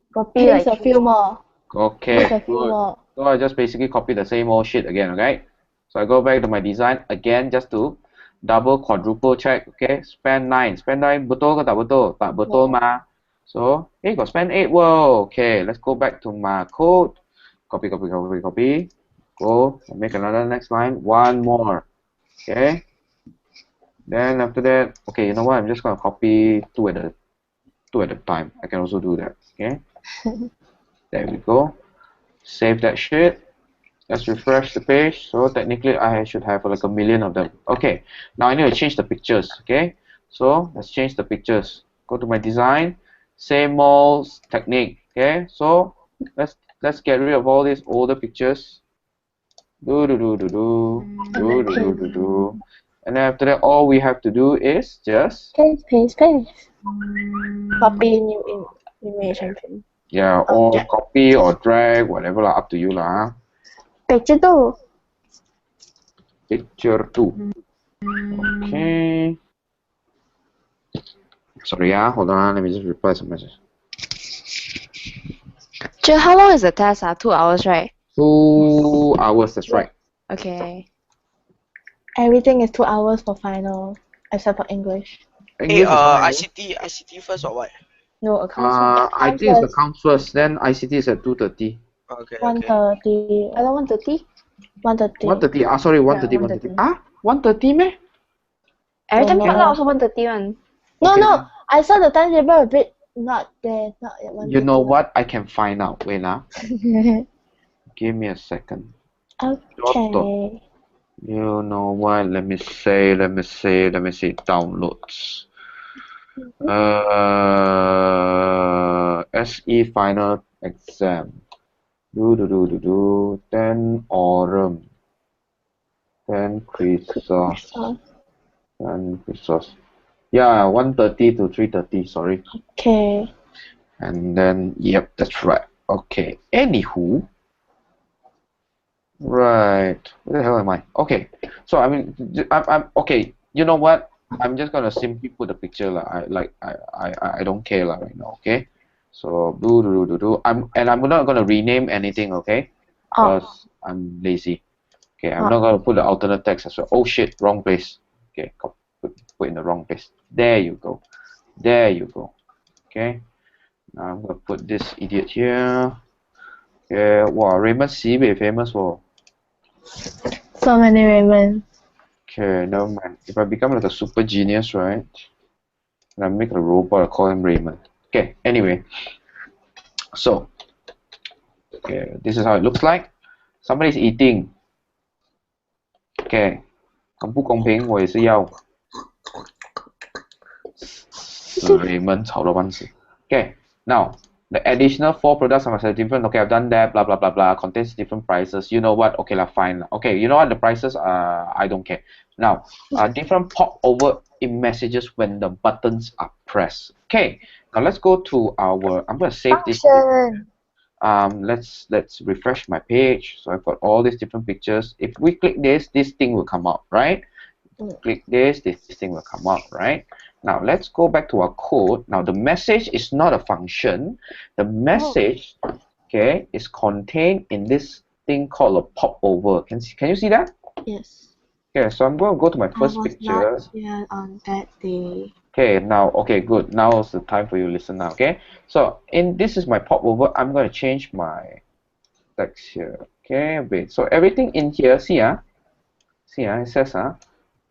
Copy like a few more. Okay. Paste a few Good. more. So I just basically copy the same old shit again, okay? So I go back to my design again just to double quadruple check, okay? Span 9. Span 9 betul ke tak betul? Tak betul mah. So, got span 8. Whoa. Okay, let's go back to my code. Copy. Go. Make another next line. One more. Okay. Then after that, okay, you know what? I'm just gonna copy two at a time. I can also do that. Okay. There we go. Save that shit. Let's refresh the page. So technically I should have like a million of them. Okay, now I need to change the pictures. Okay, so let's change the pictures. Go to my design, same old technique. Okay, so let's get rid of all these older pictures. And then after that, all we have to do is just Paste. Copy new image and paste. yeah, or copy or drag, whatever lah, up to you lah. Picture two. Picture 2. Okay. Sorry, hold on. Let me just reply some message. How long is the test? 2 hours, right? 2 hours. That's right. Okay. Everything is 2 hours for final, except for English. English is how many? ICT first or what? No accounts. I think it's accounts first. Then ICT is at 2:30. Okay. 1:30. I don't 1:30. 1:30. 1:30. Sorry, 1:30. 1:30. 1:30 meh? Every time no. Potluck also 1:30 one. No. I saw the timetable a bit not there. Not at 1:30. You know what? I can find out. Wait lah. Give me a second. Okay. You know what? Let me see. Downloads. SE final exam. Then autumn. Then Christmas. Yeah, 1:30 to 3:30. Sorry. Okay. And then yep, that's right. Okay. Anywho. Right. Where the hell am I? Okay. So I'm okay. You know what? I'm just gonna simply put a picture lah. I don't care lah right now. Okay. So I'm not gonna rename anything, okay? Because I'm lazy. Okay, I'm not gonna put the alternate text as well. Oh shit, wrong place. Okay, put in the wrong place. There you go. There you go. Okay. Now I'm gonna put this idiot here. Okay, wow, Raymond Sibei famous for. So many Raymond. Okay, never mind. If I become like a super genius, right? And I make a robot, I call him Raymond. Okay, anyway. So, okay, this is how it looks like. Somebody's eating. Okay, 很不公平，我也是要。Raymond 吵到半死。Okay, now the additional 4 products are different. Okay, I've done that. Blah blah blah blah. Contains different prices. You know what? Okay, lah, fine. Okay, you know what? The prices are I don't care. Now, different pop over in messages when the buttons are pressed. Okay, now let's go to our. I'm gonna save this. Let's refresh my page. So I've got all these different pictures. If we click this thing will come up, right? Click this thing will come up, right? Now let's go back to our code. Now the message is not a function. The message, okay, is contained in this thing called a popover. Can you see that? Yes. Okay, so I'm going to go to my first I was picture. not here on that day. Okay, now, okay, good. Now is the time for you to listen now, okay? So, this is my popover. I'm going to change my text here. Okay, wait. So, everything in here, see, it says,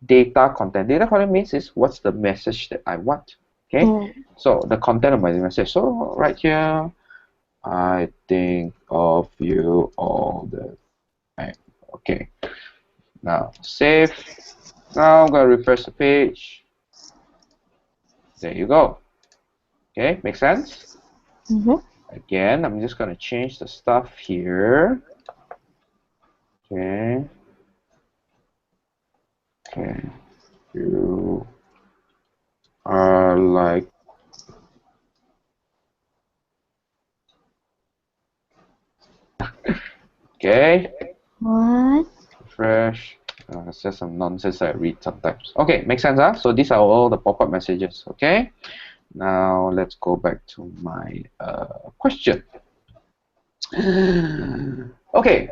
data content. Data content means is what's the message that I want, okay? So, the content of my message. So, right here, I think of you all the time. Okay. Now, save. Now, I'm going to refresh the page. There you go. Okay, makes sense? Again, I'm just going to change the stuff here. Okay. Okay. You are like okay. What? Refresh. It's just some nonsense I read sometimes. Okay, makes sense, huh? So these are all the pop-up messages, okay? Now let's go back to my question. Okay.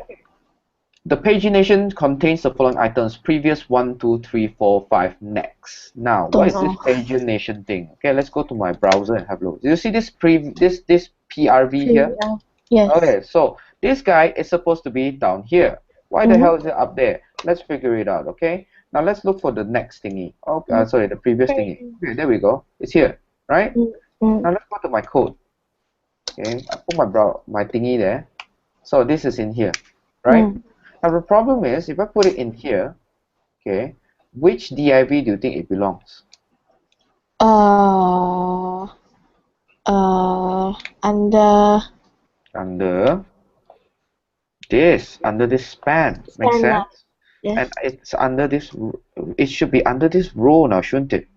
The pagination contains the following items: previous 1, 2, 3, 4, 5, next. Now, what is this pagination thing? Okay, let's go to my browser and have a look. Do you see this this PRV here? Yes. Okay, so this guy is supposed to be down here. Why the hell is it up there? Let's figure it out, okay? Now let's look for the next thingy. Oh, sorry, the previous thingy. Okay, there we go. It's here, right? Now let's go to my code. Okay, I put my thingy there. So this is in here, right? Now the problem is, if I put it in here, okay, which div do you think it belongs? Under this span. Makes sense? Yes. And it's under this. It should be under this row now, shouldn't it?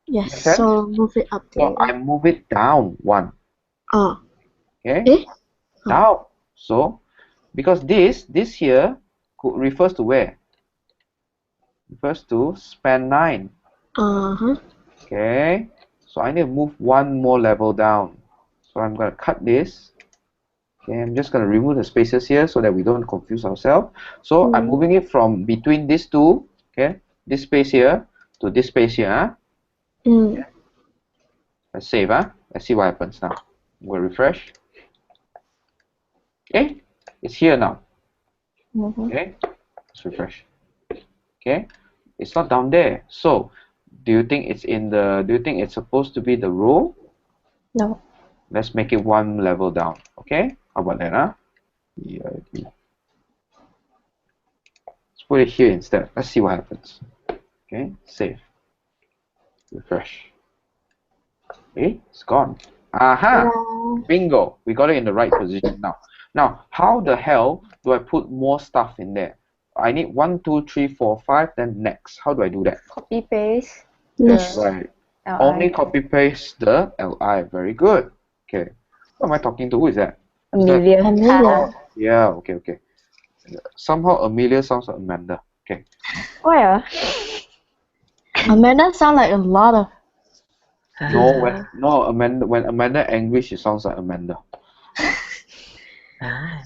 Yes. So move it up there. So I move it down 1. Okay. Down. So because this here refers to where? Refers to span 9. Okay. So I need to move 1 more level down. So I'm going to cut this. Okay, I'm just going to remove the spaces here so that we don't confuse ourselves. So I'm moving it from between these two, okay, this space here to this space here. Let's save. Let's see what happens now. We'll refresh. Okay, it's here now. Okay, let's refresh. Okay, it's not down there. So, do you think it's in the? Do you think it's supposed to be the row? No. Let's make it 1 level down. Okay, how about that? Let's put it here instead. Let's see what happens. Okay, save. Refresh. Okay, it's gone. Aha! Bingo! We got it in the right position now. Now, how the hell do I put more stuff in there? I need 1, 2, 3, 4, 5, then next. How do I do that? Copy paste. Yes. Right. LI. Only copy paste the LI. Very good. Okay. Who am I talking to? Who is that? Amelia. Yeah, okay. Somehow Amelia sounds like Amanda. Okay. Why? Amanda sound like a lot of No, when Amanda angry, she sounds like Amanda.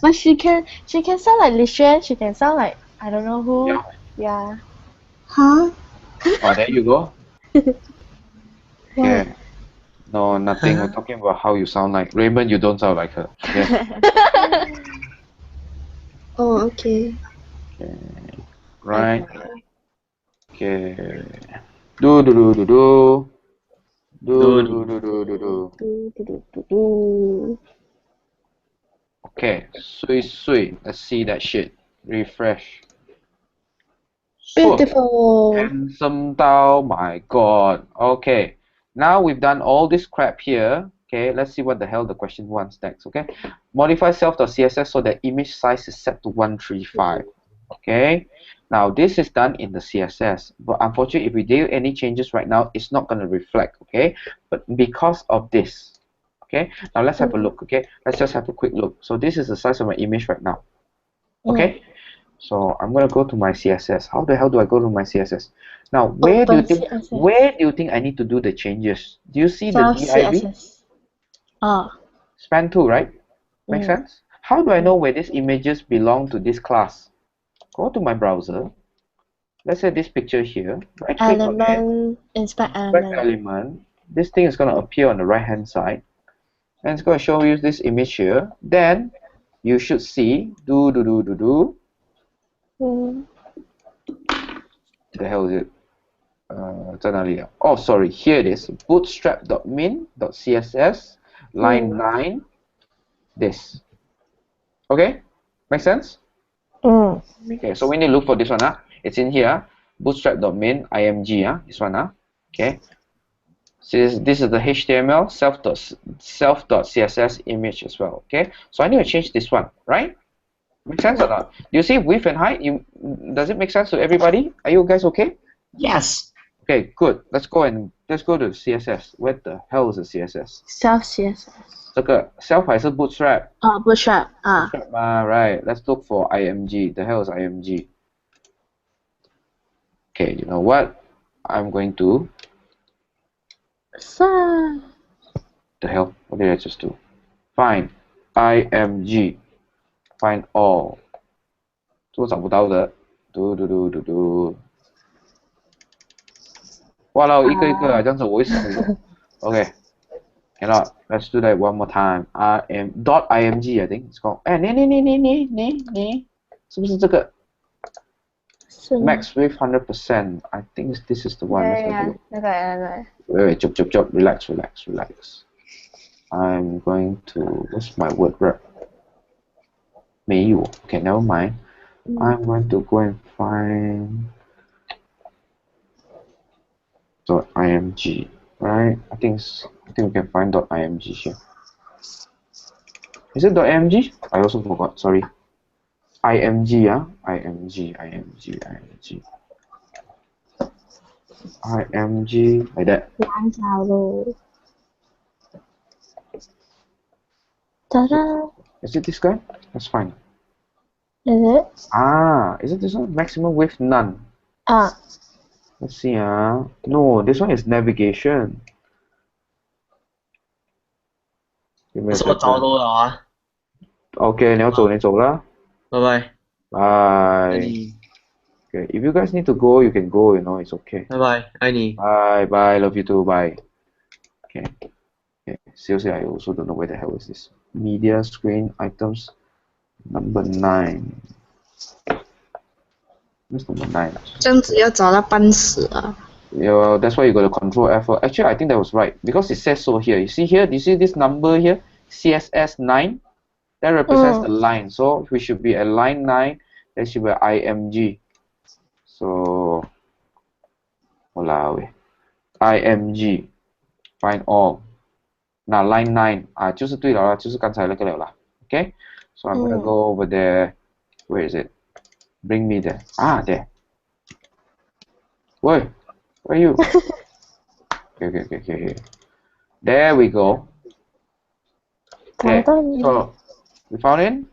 But she can sound like Li Xuan, she can sound like I don't know who. Yeah. Yeah. Huh? Oh, there you go. What? Okay. No, nothing. We're talking about how you sound like Raymond. You don't sound like her. Okay. Oh, okay. Okay. Right. Okay. Do do do do do. Do do do do do do. Okay. Sui sui. Let's see that shit. Refresh. So Beautiful. handsome Tao, my god. Okay. Now we've done all this crap here. Okay, let's see what the hell the question wants next. Okay. Modify self.css so that image size is set to 135. Okay. Now this is done in the CSS, but unfortunately if we do any changes right now, it's not going to reflect. Okay. But because of this. Okay. Now let's have a look. Okay. Let's just have a quick look. So this is the size of my image right now. Okay. So I'm gonna go to my CSS. How the hell do I go to my CSS? Now, where do you Open think CSS. I need to do the changes? Do you see the Self div? CSS. Ah. Span tool, right? Make sense? How do I know where these images belong to this class? Go to my browser. Let's say this picture here. Right click on it. Element. Inspect Select element. element. This thing is gonna appear on the right hand side. And it's gonna show you this image here. Then you should see the hell is it? 在哪里啊? Oh, sorry, here it is. Bootstrap.min.css line 9. This. Okay? Make sense? Okay, so we need to look for this one. It's in here. Bootstrap.min img. This one. Okay. So this is the HTML self.css image as well. Okay. So I need to change this one, right? Make sense or not? Do you see width and height? Does it make sense to everybody? Are you guys okay? Yes. Okay, good. Let's go to CSS. Where the hell is the CSS? Self CSS. 这个 self 还是 bootstrap? Bootstrap. Bootstrap right. Let's look for img. The hell is img? Okay, you know what? I'm going to... The hell? What did I just do? Find img. Find all. 这个找不到的。Walao, 一个一个啊，这样子我会死的。Okay. Cannot. Let's do that one more time. .img I think it's called. 哎，你，是不是这个 max width 100%? I think this is the one. Let's have a look. 那个 Wait, jump. Relax. I'm going to. What's my word wrap? 没有. Okay, never mind. I'm going to go and find .img. Right? I think we can find .img here. Is it .img? I also forgot. Sorry. img, img like that. Ta-da! Is it this guy? That's fine. Is it? Is it this one? Maximum width none. Let's see. No, this one is navigation. Give me a 我找 second. 到了啊， Okay, 你要走啦。拜拜， Bye. 爱你， Okay, if you guys need to go, you can go. You know, it's okay. 拜拜，爱你。 Bye. Love you too. Bye. Okay. Seriously, I also don't know where the hell is this. Media screen items number 9. Where's number 9? 这样子要找到半死啊。 Yeah, that's why you got to control F. Actually, I think that was right because it says so here. You see here? Do you see this number here? CSS 9. That represents the line. So we should be at line 9. That should be IMG. So, IMG. Find all. Now line 9 就是对了啦，就是刚才那个了啦。Okay, so I'm gonna go over there. Where is it? Bring me there. There. Where are you? Okay. There we go. Okay, so we found it.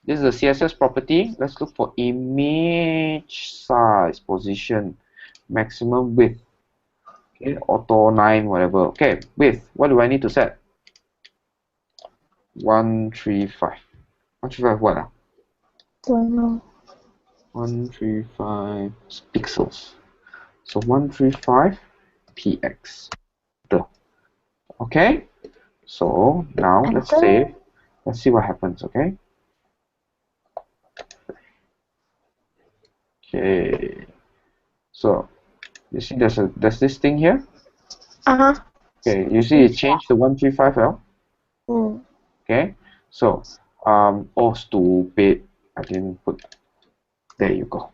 This is the CSS property. Let's look for image size, position, maximum width. Okay, auto 9, whatever. Okay, width. What do I need to set? 135. 135 what? Don't know. 135 pixels. So 135 px. Okay. So now let's Enter. save. Let's see what happens. Okay. Okay. So you see there's this thing here. Uh-huh. Okay. You see it changed to 135L. Mm. Okay. So oh stupid. I didn't put. There you go.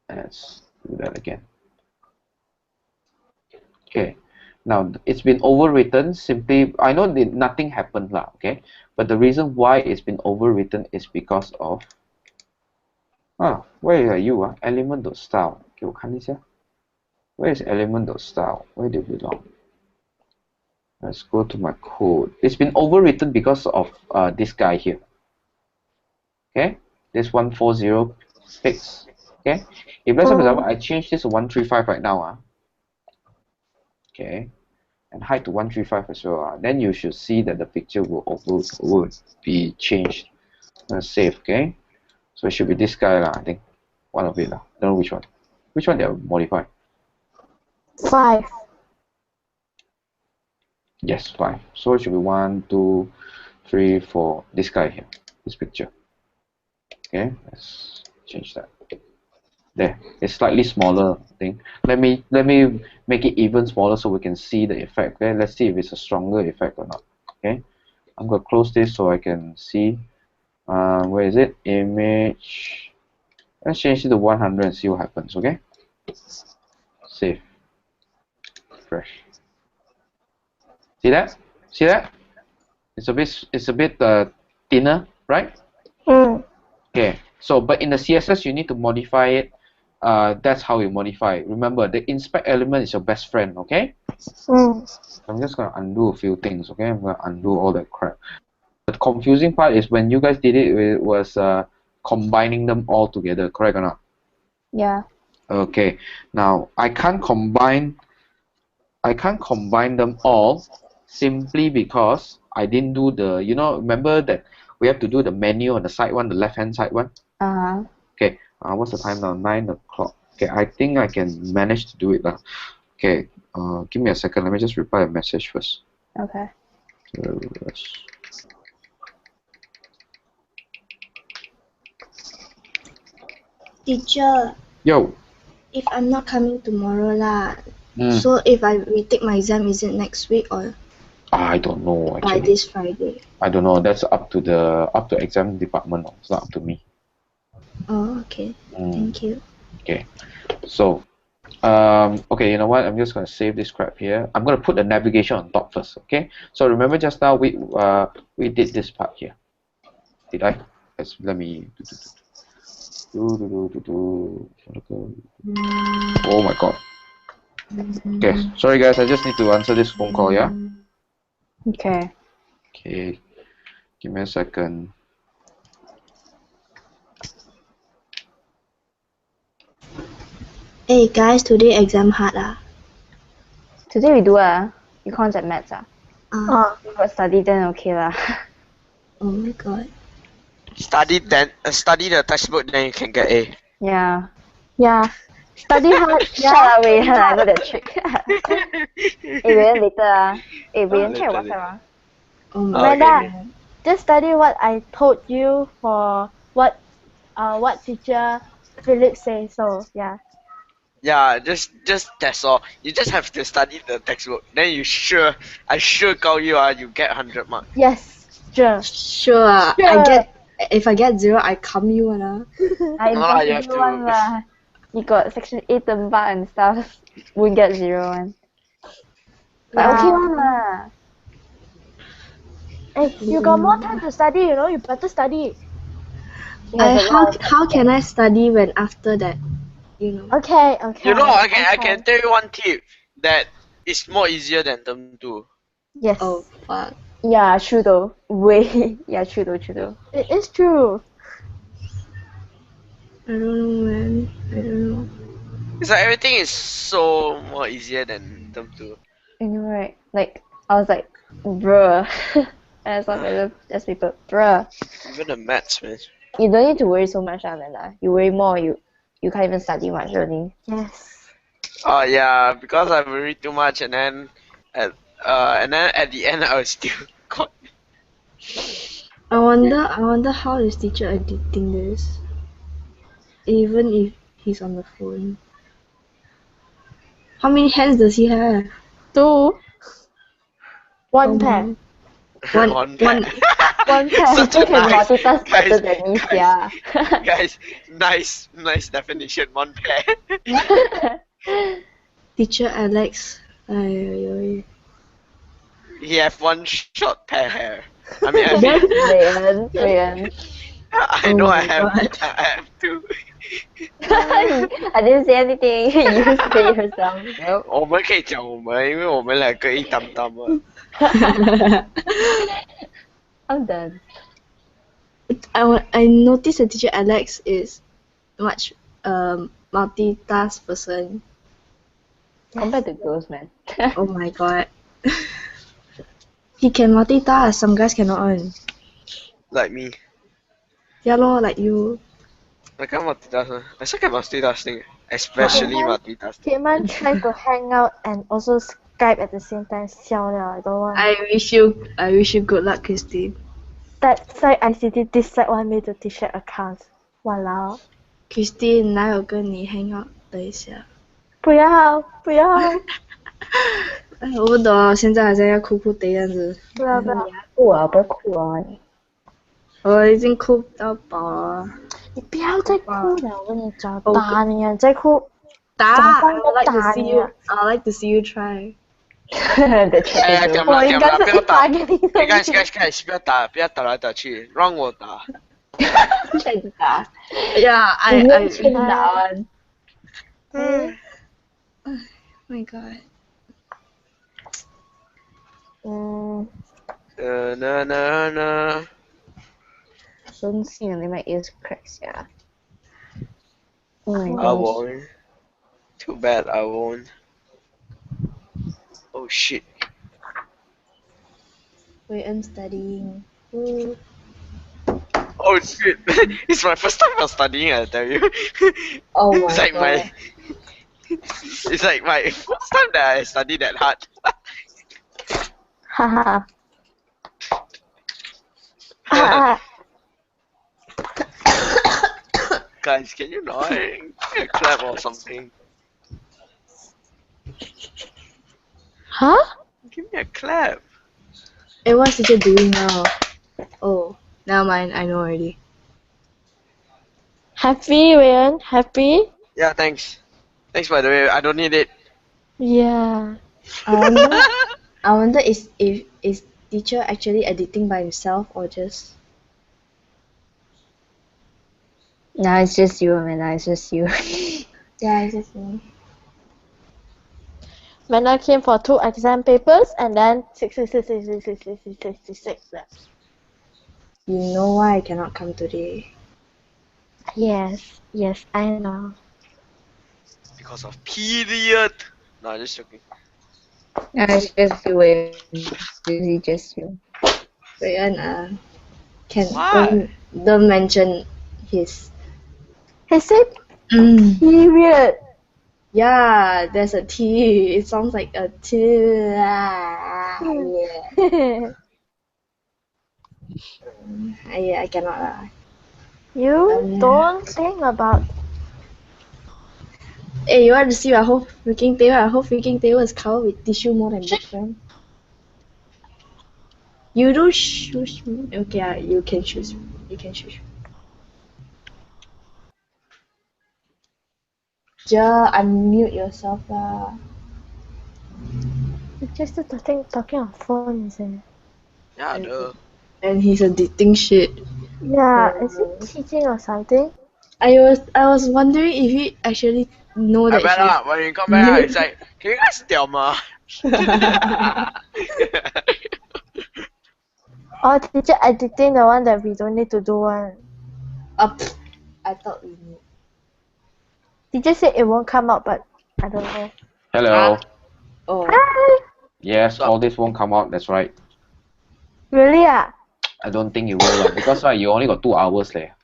Let's do that again. Okay. Now it's been overwritten simply. I know that nothing happened lah. Okay. But the reason why it's been overwritten is because of. Where are you? Element.style. 给我看一下. Where is element.style? Where do you belong? Let's go to my code. It's been overwritten because of this guy here. Okay, this 140 pix. Okay, if let's say for example I change this to 135 right now, okay, and height to 135 as well, then you should see that the picture will be changed. Let's save. Okay, so it should be this guy I think one of it Don't know which one. Which one they are modified? 5. Yes, 5. So it should be 1, 2, 3, 4. This guy here, this picture. Okay, let's change that. There, it's slightly smaller thing. Let me make it even smaller so we can see the effect. Okay, let's see if it's a stronger effect or not. Okay, I'm gonna close this so I can see. Where is it? Image. Let's change it to 100 and see what happens. Okay. Save. Fresh. See that? See that? It's a bit thinner, right? Mm. Okay. So, but in the CSS, you need to modify it. That's how you modify it. Remember, the inspect element is your best friend. Okay. Mm. I'm just gonna undo a few things. Okay. I'm gonna undo all that crap. The confusing part is when you guys did it, it was combining them all together. Correct or not? Yeah. Okay. Now I can't combine them all simply because I didn't do the, remember that we have to do the menu on the side one, the left hand side one. Uh-huh. Okay, what's the time now? 9 o'clock. Okay, I think I can manage to do it now. Okay, give me a second. Let me just reply a message first. Okay. Teacher, Yo. if I'm not coming tomorrow lah, Mm. so if I retake my exam, is it next week or I don't know by actually. this Friday? I don't know. That's up to exam department. It's not up to me. Oh, okay. Thank you. Okay, so okay, you know what? I'm just gonna save this crap here. I'm gonna put the navigation on top first. Okay. So remember just now we did this part here. Did I? Let me. Oh my god. Okay, sorry guys. I just need to answer this phone call. Yeah. Okay. Okay. Give me a second. Hey guys, today exam hard ah. Today we do econs and maths We got study then okay lah. Oh my god. Study the textbook, then you can get A. Yeah. Yeah. Study hard. Shut up, wait, I know that trick. Wait later Wait, check later. WhatsApp Oh my Okay. god. Just study what I told you for what teacher Philip say. So yeah. Yeah, just that's all. You just have to study the textbook. Then I sure call you you get 100 marks. Yes. Sure. Sure. If I get 0, I come you one. I No lah, you impossible have to- one lah. You got section 8 tempat and stuff. Won't get 0 one. But okay one lah. Hey, you got more time to study, you better study. She has a lot of How can I study when after that? Okay. You know, I can tell you one tip that is more easier than term 2. Yes. Oh fuck. Yeah, true though. Way. Yeah, true though. It is true. I don't know, man. I don't know. It's like everything is so more easier than term 2. I know, right? Like, I was like, bruh. And I saw the just people, bruh. Even the maths, man. You don't need to worry so much, Amanda. You worry more, you can't even study much, really. Yes. Oh yeah, because I worry too much, and then at the end I was still caught. I wonder how is teacher editing this, even if he's on the phone. How many hands does he have? 2. One Oh pair. my. One. One pair. One pair. Such You a can nice, multitask better than me, guys, yeah. guys, nice definition. One pair. Teacher Alex. Ay. He have one short pair hair. I mean, I Then, mean, Rayan. I oh know my God. I have two. I didn't say anything. You say it yourself. Nope. 我们可以讲我们，因为我们两个一担担啊。I'm done. I noticed that teacher Alex is much multitask person. Compared to girls, man. Oh my God. He can multitask. Some guys cannot earn. Like me, Yeah lor, like you. I can't multitask. I suck at multitasking, especially multitasking. Kidman try to hang out and also Skype at the same time. 笑了, I don't want. I wish you good luck, Christine. That side ICT, this side want me to teach accounts. Walao. Christine 哪有跟你 hang out 的一下？不要，不要，哎，我不懂啊，现在好像要哭哭的样子。不要，不要。酷啊，不要酷啊！我已经哭到饱了。你不要再哭了，我跟你讲，打你啊！再哭，打怎么 I 办 would like to 打 see 你 you. 啊？ I would like to see you try. 哎，点了，我应该是不要打！一打给你的。哎，guys，不要打，不要打来打去，让我打。再打， Yeah, 你 I 用拳打完。Oh my God. 那。生气了，你my ears cracks 呀。Oh my I gosh. won't. Too bad I won't. Oh shit. Wait, I'm studying. Ooh. Oh shit. It's my first time I'm studying, I tell you. Oh my It's like my god. it's like my first time that I study that hard. 哈哈。啊 Guys, can you not give me a clap or something? Huh? Give me a clap. Hey, what's teacher doing now? Oh, never mind. I know already. Happy, Ryan? Happy? Yeah, thanks. Thanks by the way, I don't need it. Yeah. I wonder is teacher actually editing by himself or just No, it's just you, Amanda. It's just you. yeah, it's just me. When I came for 2 exam papers and then 6. You know why I cannot come today? Yes, I know. Because of period. No, just joking. No, it's just you. It's really just you. Ryan, Why? don't mention his. He said period. Yeah, there's a T. It sounds like a T. Yeah. I cannot. You don't think about. Hey, you want to see my whole freaking table? My whole freaking table is covered with tissue more than different. You don't shush me. Okay, you can shush me. You can shush me. Unmute yourself lah. You just talking on phone, is it? Yeah, duh. And he's editing shit. Yeah, is he teaching or something? I was wondering if he actually know I that bet he's when you come back, it's like, can you guys tell me? Or teacher editing the one that we don't need to do one. I thought we knew. Teacher said it won't come out, but I don't know. Hello. Oh. Hi. Yes, all this won't come out. That's right. Really? Ah? I don't think you will because you only got 2 hours left.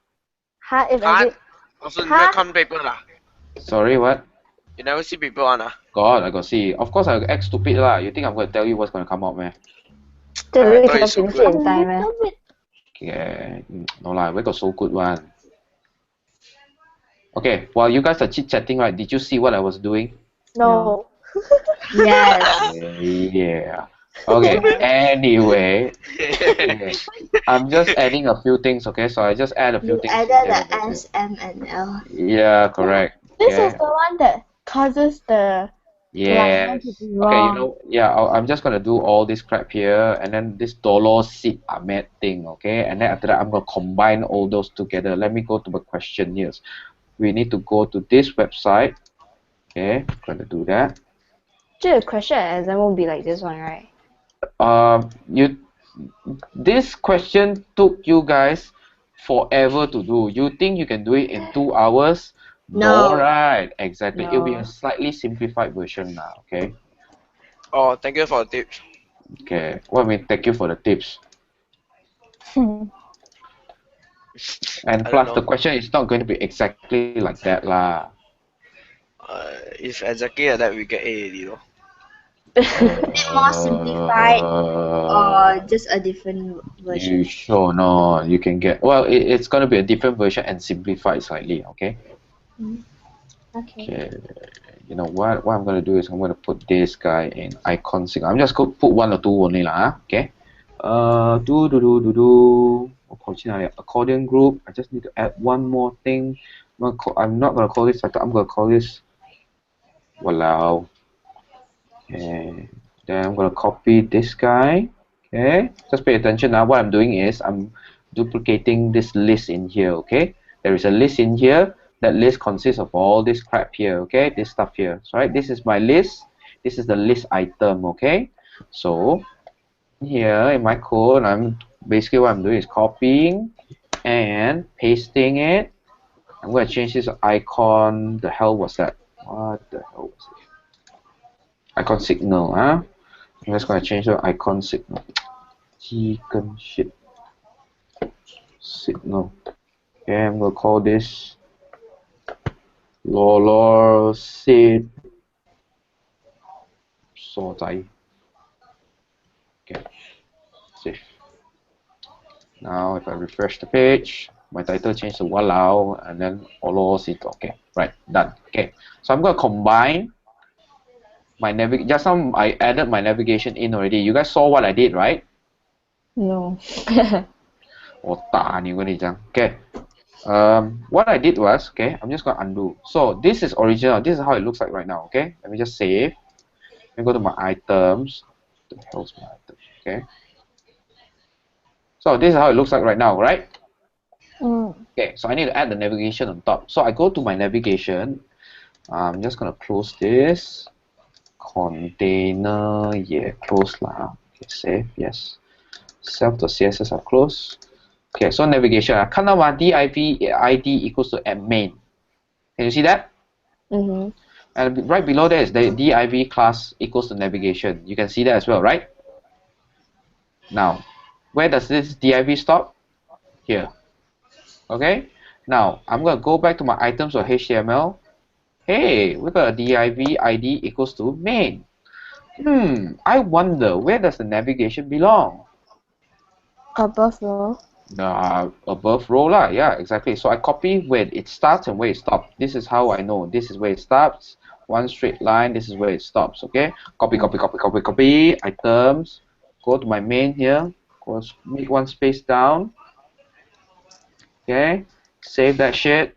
Huh? If I Ah, did. 我是 Huh? 没看 paper 啦。 Sorry, what? You never see paper one ah? God, I got see. Of course, I act stupid lah. You think I'm going to tell you what's going to come out, man? So I you thought can it's so finish good. it in time, eh? Little bit. Yeah, no lah. We got so good one. Okay, while you guys are chit chatting, right? Did you see what I was doing? No. Yes. Yeah. Okay. Anyway, okay. I'm just adding a few things. Okay, so I just add a few You things. added Here, the that's S, it. M, and L. Yeah, correct. This Okay. is the one that causes the alignment Yes. to be Okay, wrong. you know, yeah, I'm just gonna do all this crap here, and then this dollar seed Ahmed thing, okay? And then after that, I'm gonna combine all those together. Let me go to the questionnaires. We need to go to this website. Okay, gonna do that. The question exam won't be like this one, right? You, this question took you guys forever to do. You think you can do it in 2 hours? No, No. right? Exactly. It'll be a No. slightly simplified version now. Okay. Oh, thank you for the tips. Okay. Well, I mean, thank you for the tips. And I plus, don't the know. question is not going to be exactly like that lah. If exactly like that, we get A already though. More simplified or just a different version? You sure no? You can get well. It's going to be a different version and simplified slightly. Okay. Okay. Okay. You know what? What I'm going to do is I'm going to put this guy in icon sync. I'm just going to put 1 or 2 only lah. Okay. Accordion group. I just need to add one more thing. I'm not going to call this. I'm going to call this. Walao. Okay. Then I'm going to copy this guy. Okay. Just pay attention now. What I'm doing is I'm duplicating this list in here. Okay. There is a list in here. That list consists of all this crap here. Okay. This stuff here. So, right. This is my list. This is the list item. Okay. So here in my code, I'm basically what I'm doing is copying and pasting it. I'm going to change this icon. The hell was that? What the hell was it? Icon signal, huh? I'm just going to change the icon signal. Chicken shit. Signal. Okay, I'm going to call this Lolor Sid Sozai. Okay, save. Now, if I refresh the page, my title changed to Walao and then Lolor Sid. Okay, right, done. Okay, so I'm going to combine my just now I added my navigation in already. You guys saw what I did, right? No. Okay. What I did was, okay, I'm just gonna undo. So this is original. This is how it looks like right now. Okay, let me just save. Let me go to my items. What the hell's my items? Okay. So this is how it looks like right now, right? Okay. So I need to add the navigation on top. So I go to my navigation. I'm just gonna close this container. Yeah, close lah. Okay, save. Yes. Self the CSS are closed. Okay, so navigation. 看到吗 div id equals to main. Can you see that? Mm-hmm. And right below there is the div class equals to navigation. You can see that as well, right? Now, where does this div stop? Here. Okay. Now, I'm going to go back to my items or HTML. Hey, we got a div id equals to main. I wonder, where does the navigation belong? Above row. Above row lah. Yeah, exactly. So I copy where it starts and where it stops. This is how I know. This is where it starts. One straight line. This is where it stops. Okay. Copy, copy, copy, copy, copy. Items. Go to my main here. Go make one space down. Okay. Save that shit.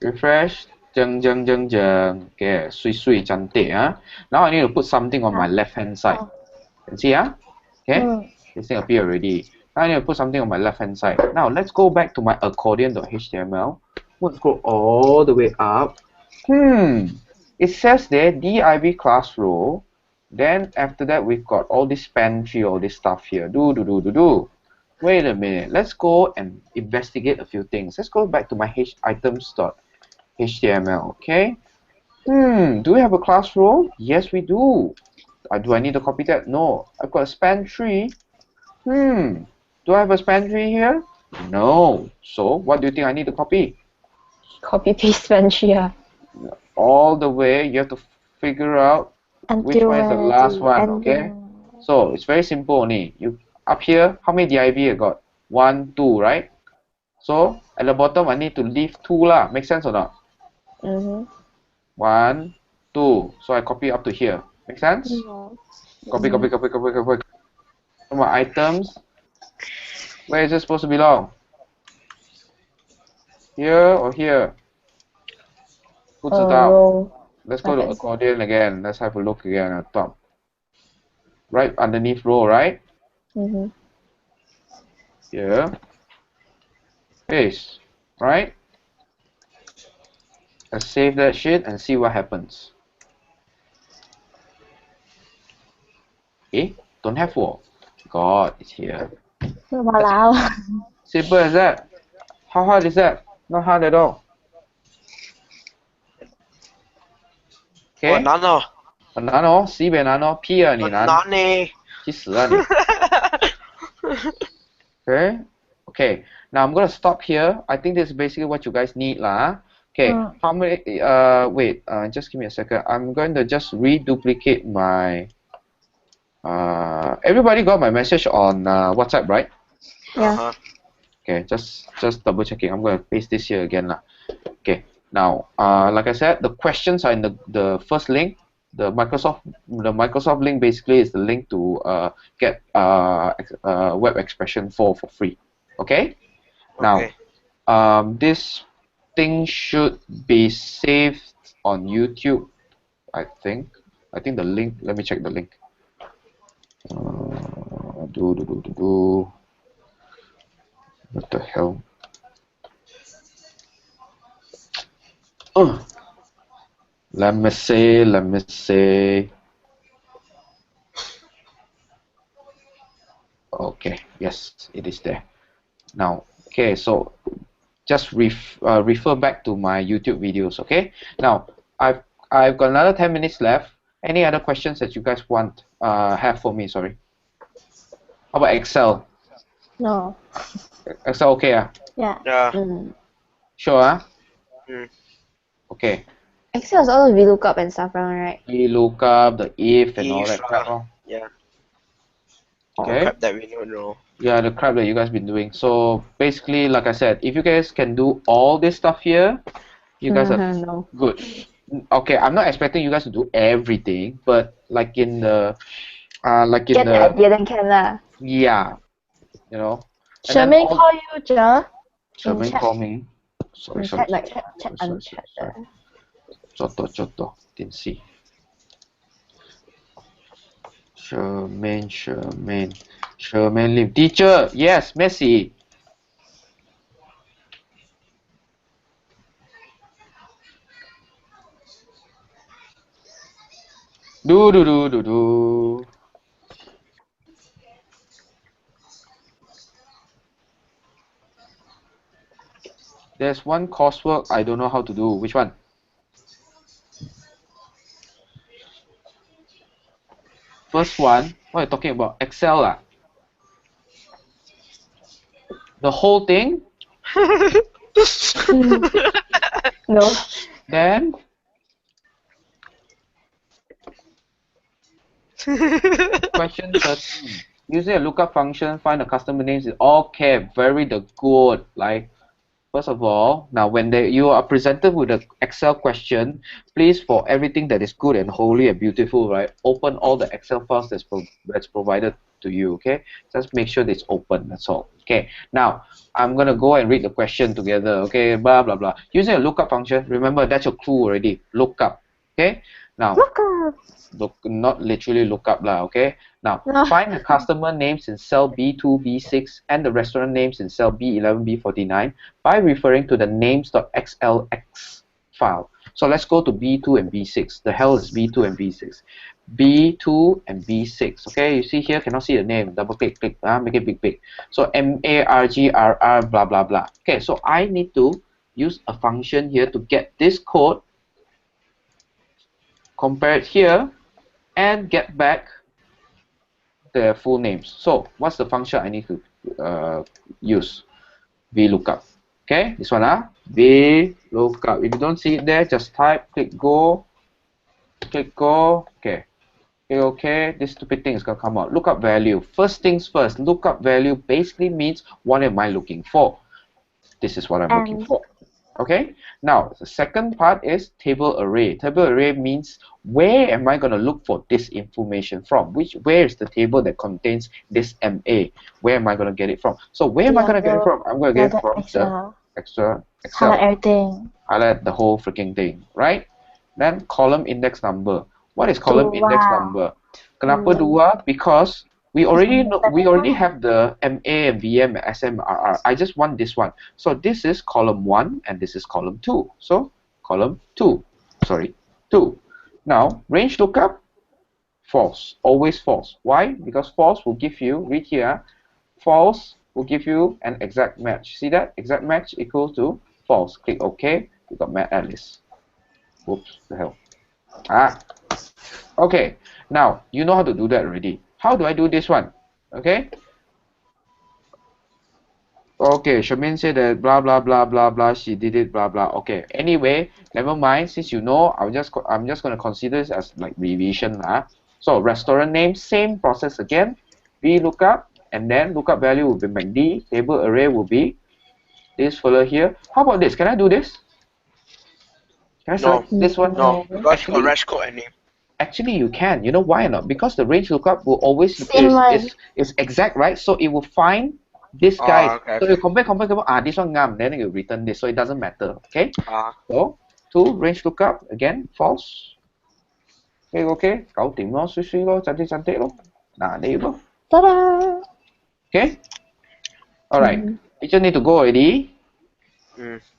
Refresh. Jeng, jeng, jeng, jeng. Okay. Sui, sui, cantik. Now I need to put something on my left hand side. Can see? Okay. This thing appear already. Now I need to put something on my left hand side. Now let's go back to my accordion.html. Let's go all the way up. It says there div class row. Then after that we've got all this span tree, all this stuff here. Wait a minute. Let's go and investigate a few things. Let's go back to my items.html. HTML. Okay. Do we have a class role? Yes, we do. Do I need to copy that? No. I've got a span tree. Do I have a span tree here? No. So what do you think I need to copy? Copy paste Frenchie. All the way, you have to figure out which Until one is the where last the one. Okay. ending. So it's very simple only. You up here, how many div I got? 1, 2, right? So at the bottom, I need to leave 2 lah. Make sense or not? 1, 2. So I copy up to here. Make sense? Copy. So my items, where is it supposed to belong? Here or here? 不知道. Row. Let's go to accordion again. Let's have a look again at top. Right underneath row, right? Here. Paste. Right? Let's save that shit and see what happens. Don't have wall. God, it's here. Wow. Simple as that. How hard is that? Not hard at all. Okay. 我难哦，很难哦，西北难哦，屁啊你很难，难呢。去死啊你。Okay. Now I'm gonna stop here. I think this is basically what you guys need lah. Okay. How many? Wait. Just give me a second. I'm going to just reduplicate my. Everybody got my message on WhatsApp, right? Yeah. Okay. Just double checking. I'm gonna paste this here again lah. Okay. Now, like I said, the questions are in the first link. The Microsoft link basically is the link to get web expression 4 for free. Okay. Now, this thing should be saved on YouTube. I think the link. Let me check the link. What the hell? Let me see. Okay, yes, it is there. Now, okay, so just refer back to my YouTube videos, okay? Now, I've got another 10 minutes left. Any other questions that you guys want have for me, sorry? How about Excel? No. Excel okay? Yeah. Sure? Okay. Excel has all the VLOOKUP and stuff, right? VLOOKUP, the if and all If, that crap. Yeah. Okay. Crap that we don't know. Yeah, the crap that you guys been doing. So basically, like I said, if you guys can do all this stuff here, you guys are good. Okay, I'm not expecting you guys to do everything, but like in the Get the idea, then can lah. Yeah, you know. Shermaine call you, Jer. Shermaine call me. Sorry. Chat unchat. Joto, didn't see. Shermaine Lim. Teacher, yes, Messi. Do. There's one coursework I don't know how to do. Which one? First one, what are you talking about? Excel ah? The whole thing? No. Then? Question 13. Using a lookup function, find the customer names. Okay, very good. Like, first of all, now when you are presented with an Excel question, please, for everything that is good and holy and beautiful, right, open all the Excel files that's provided to you, okay? Just make sure that it's open, that's all. Okay, now, I'm going to go and read the question together, okay, blah, blah, blah. Using a lookup function, remember, that's your clue already, lookup, okay? Now, not literally lookup lah, okay? Now, find the customer names in cell B2, B6, and the restaurant names in cell B11, B49 by referring to the names.xlx file. So let's go to B2 and B6. The hell is B2 and B6? B2 and B6, okay? You see here, cannot see the name. Double click, make it big. So MARGRR, blah, blah, blah. Okay, so I need to use a function here to get this code, compare it here, and get back the full names. So what's the function I need to use? VLOOKUP. Okay, this one VLOOKUP. If you don't see it there, just type, click go, okay. Okay, this stupid thing is gonna come out. Lookup value. First things first, lookup value basically means what am I looking for? This is what I'm looking for. Okay, now the second part is table array. Table array means where am I going to look for this information from? Where is the table that contains this MA? Where am I going to get it from? So where am I going to get it from? I'm going to get it from the Excel. Highlight everything. Highlight the whole freaking thing, right? Then column index number. What is column index number? Kenapa 2? Because we already have the MA and VM and SMRR. I just want this one. So this is column 1 and this is column 2. So column 2. Sorry, 2. Now range lookup, false. Always false. Why? Because false will give you, read here, false will give you an exact match. See that? Exact match equals to false. Click OK. We got Matt Alice. Whoops, the hell. Okay. Now you know how to do that already. How do I do this one? Okay. Okay, Shamin said that blah blah blah blah blah. She did it blah blah. Okay. Anyway, never mind. Since you know, I'm just gonna consider this as like revision So restaurant name, same process again. VLOOKUP, and then lookup value will be MACD. Table array will be this fella here. How about this? Can I do this? Can I select this one? No, because you got rest code and name. Actually, you can. You know why or not? Because the range lookup will always is exact, right? So it will find this guy. Okay, so you compare. This one ngam, then you return this. So it doesn't matter. Okay. So 2 range lookup again false. Okay. Kau tìm nó suy lo, cantik lo. Nah, there you go. Ta-da! Okay. All right. You just need to go already.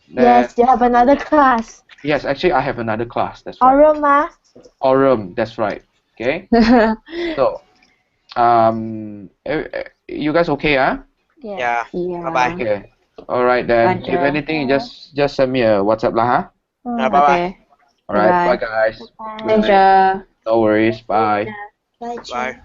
Yes, you have another class. Yes, actually, I have another class. That's right. Aurum, that's right. Okay. So, you guys okay? Yeah. Bye bye. Okay. All right then. If anything, just send me a WhatsApp lah, Bye bye. All right. Bye guys. Pleasure. No worries. Bye. Bye. Bye.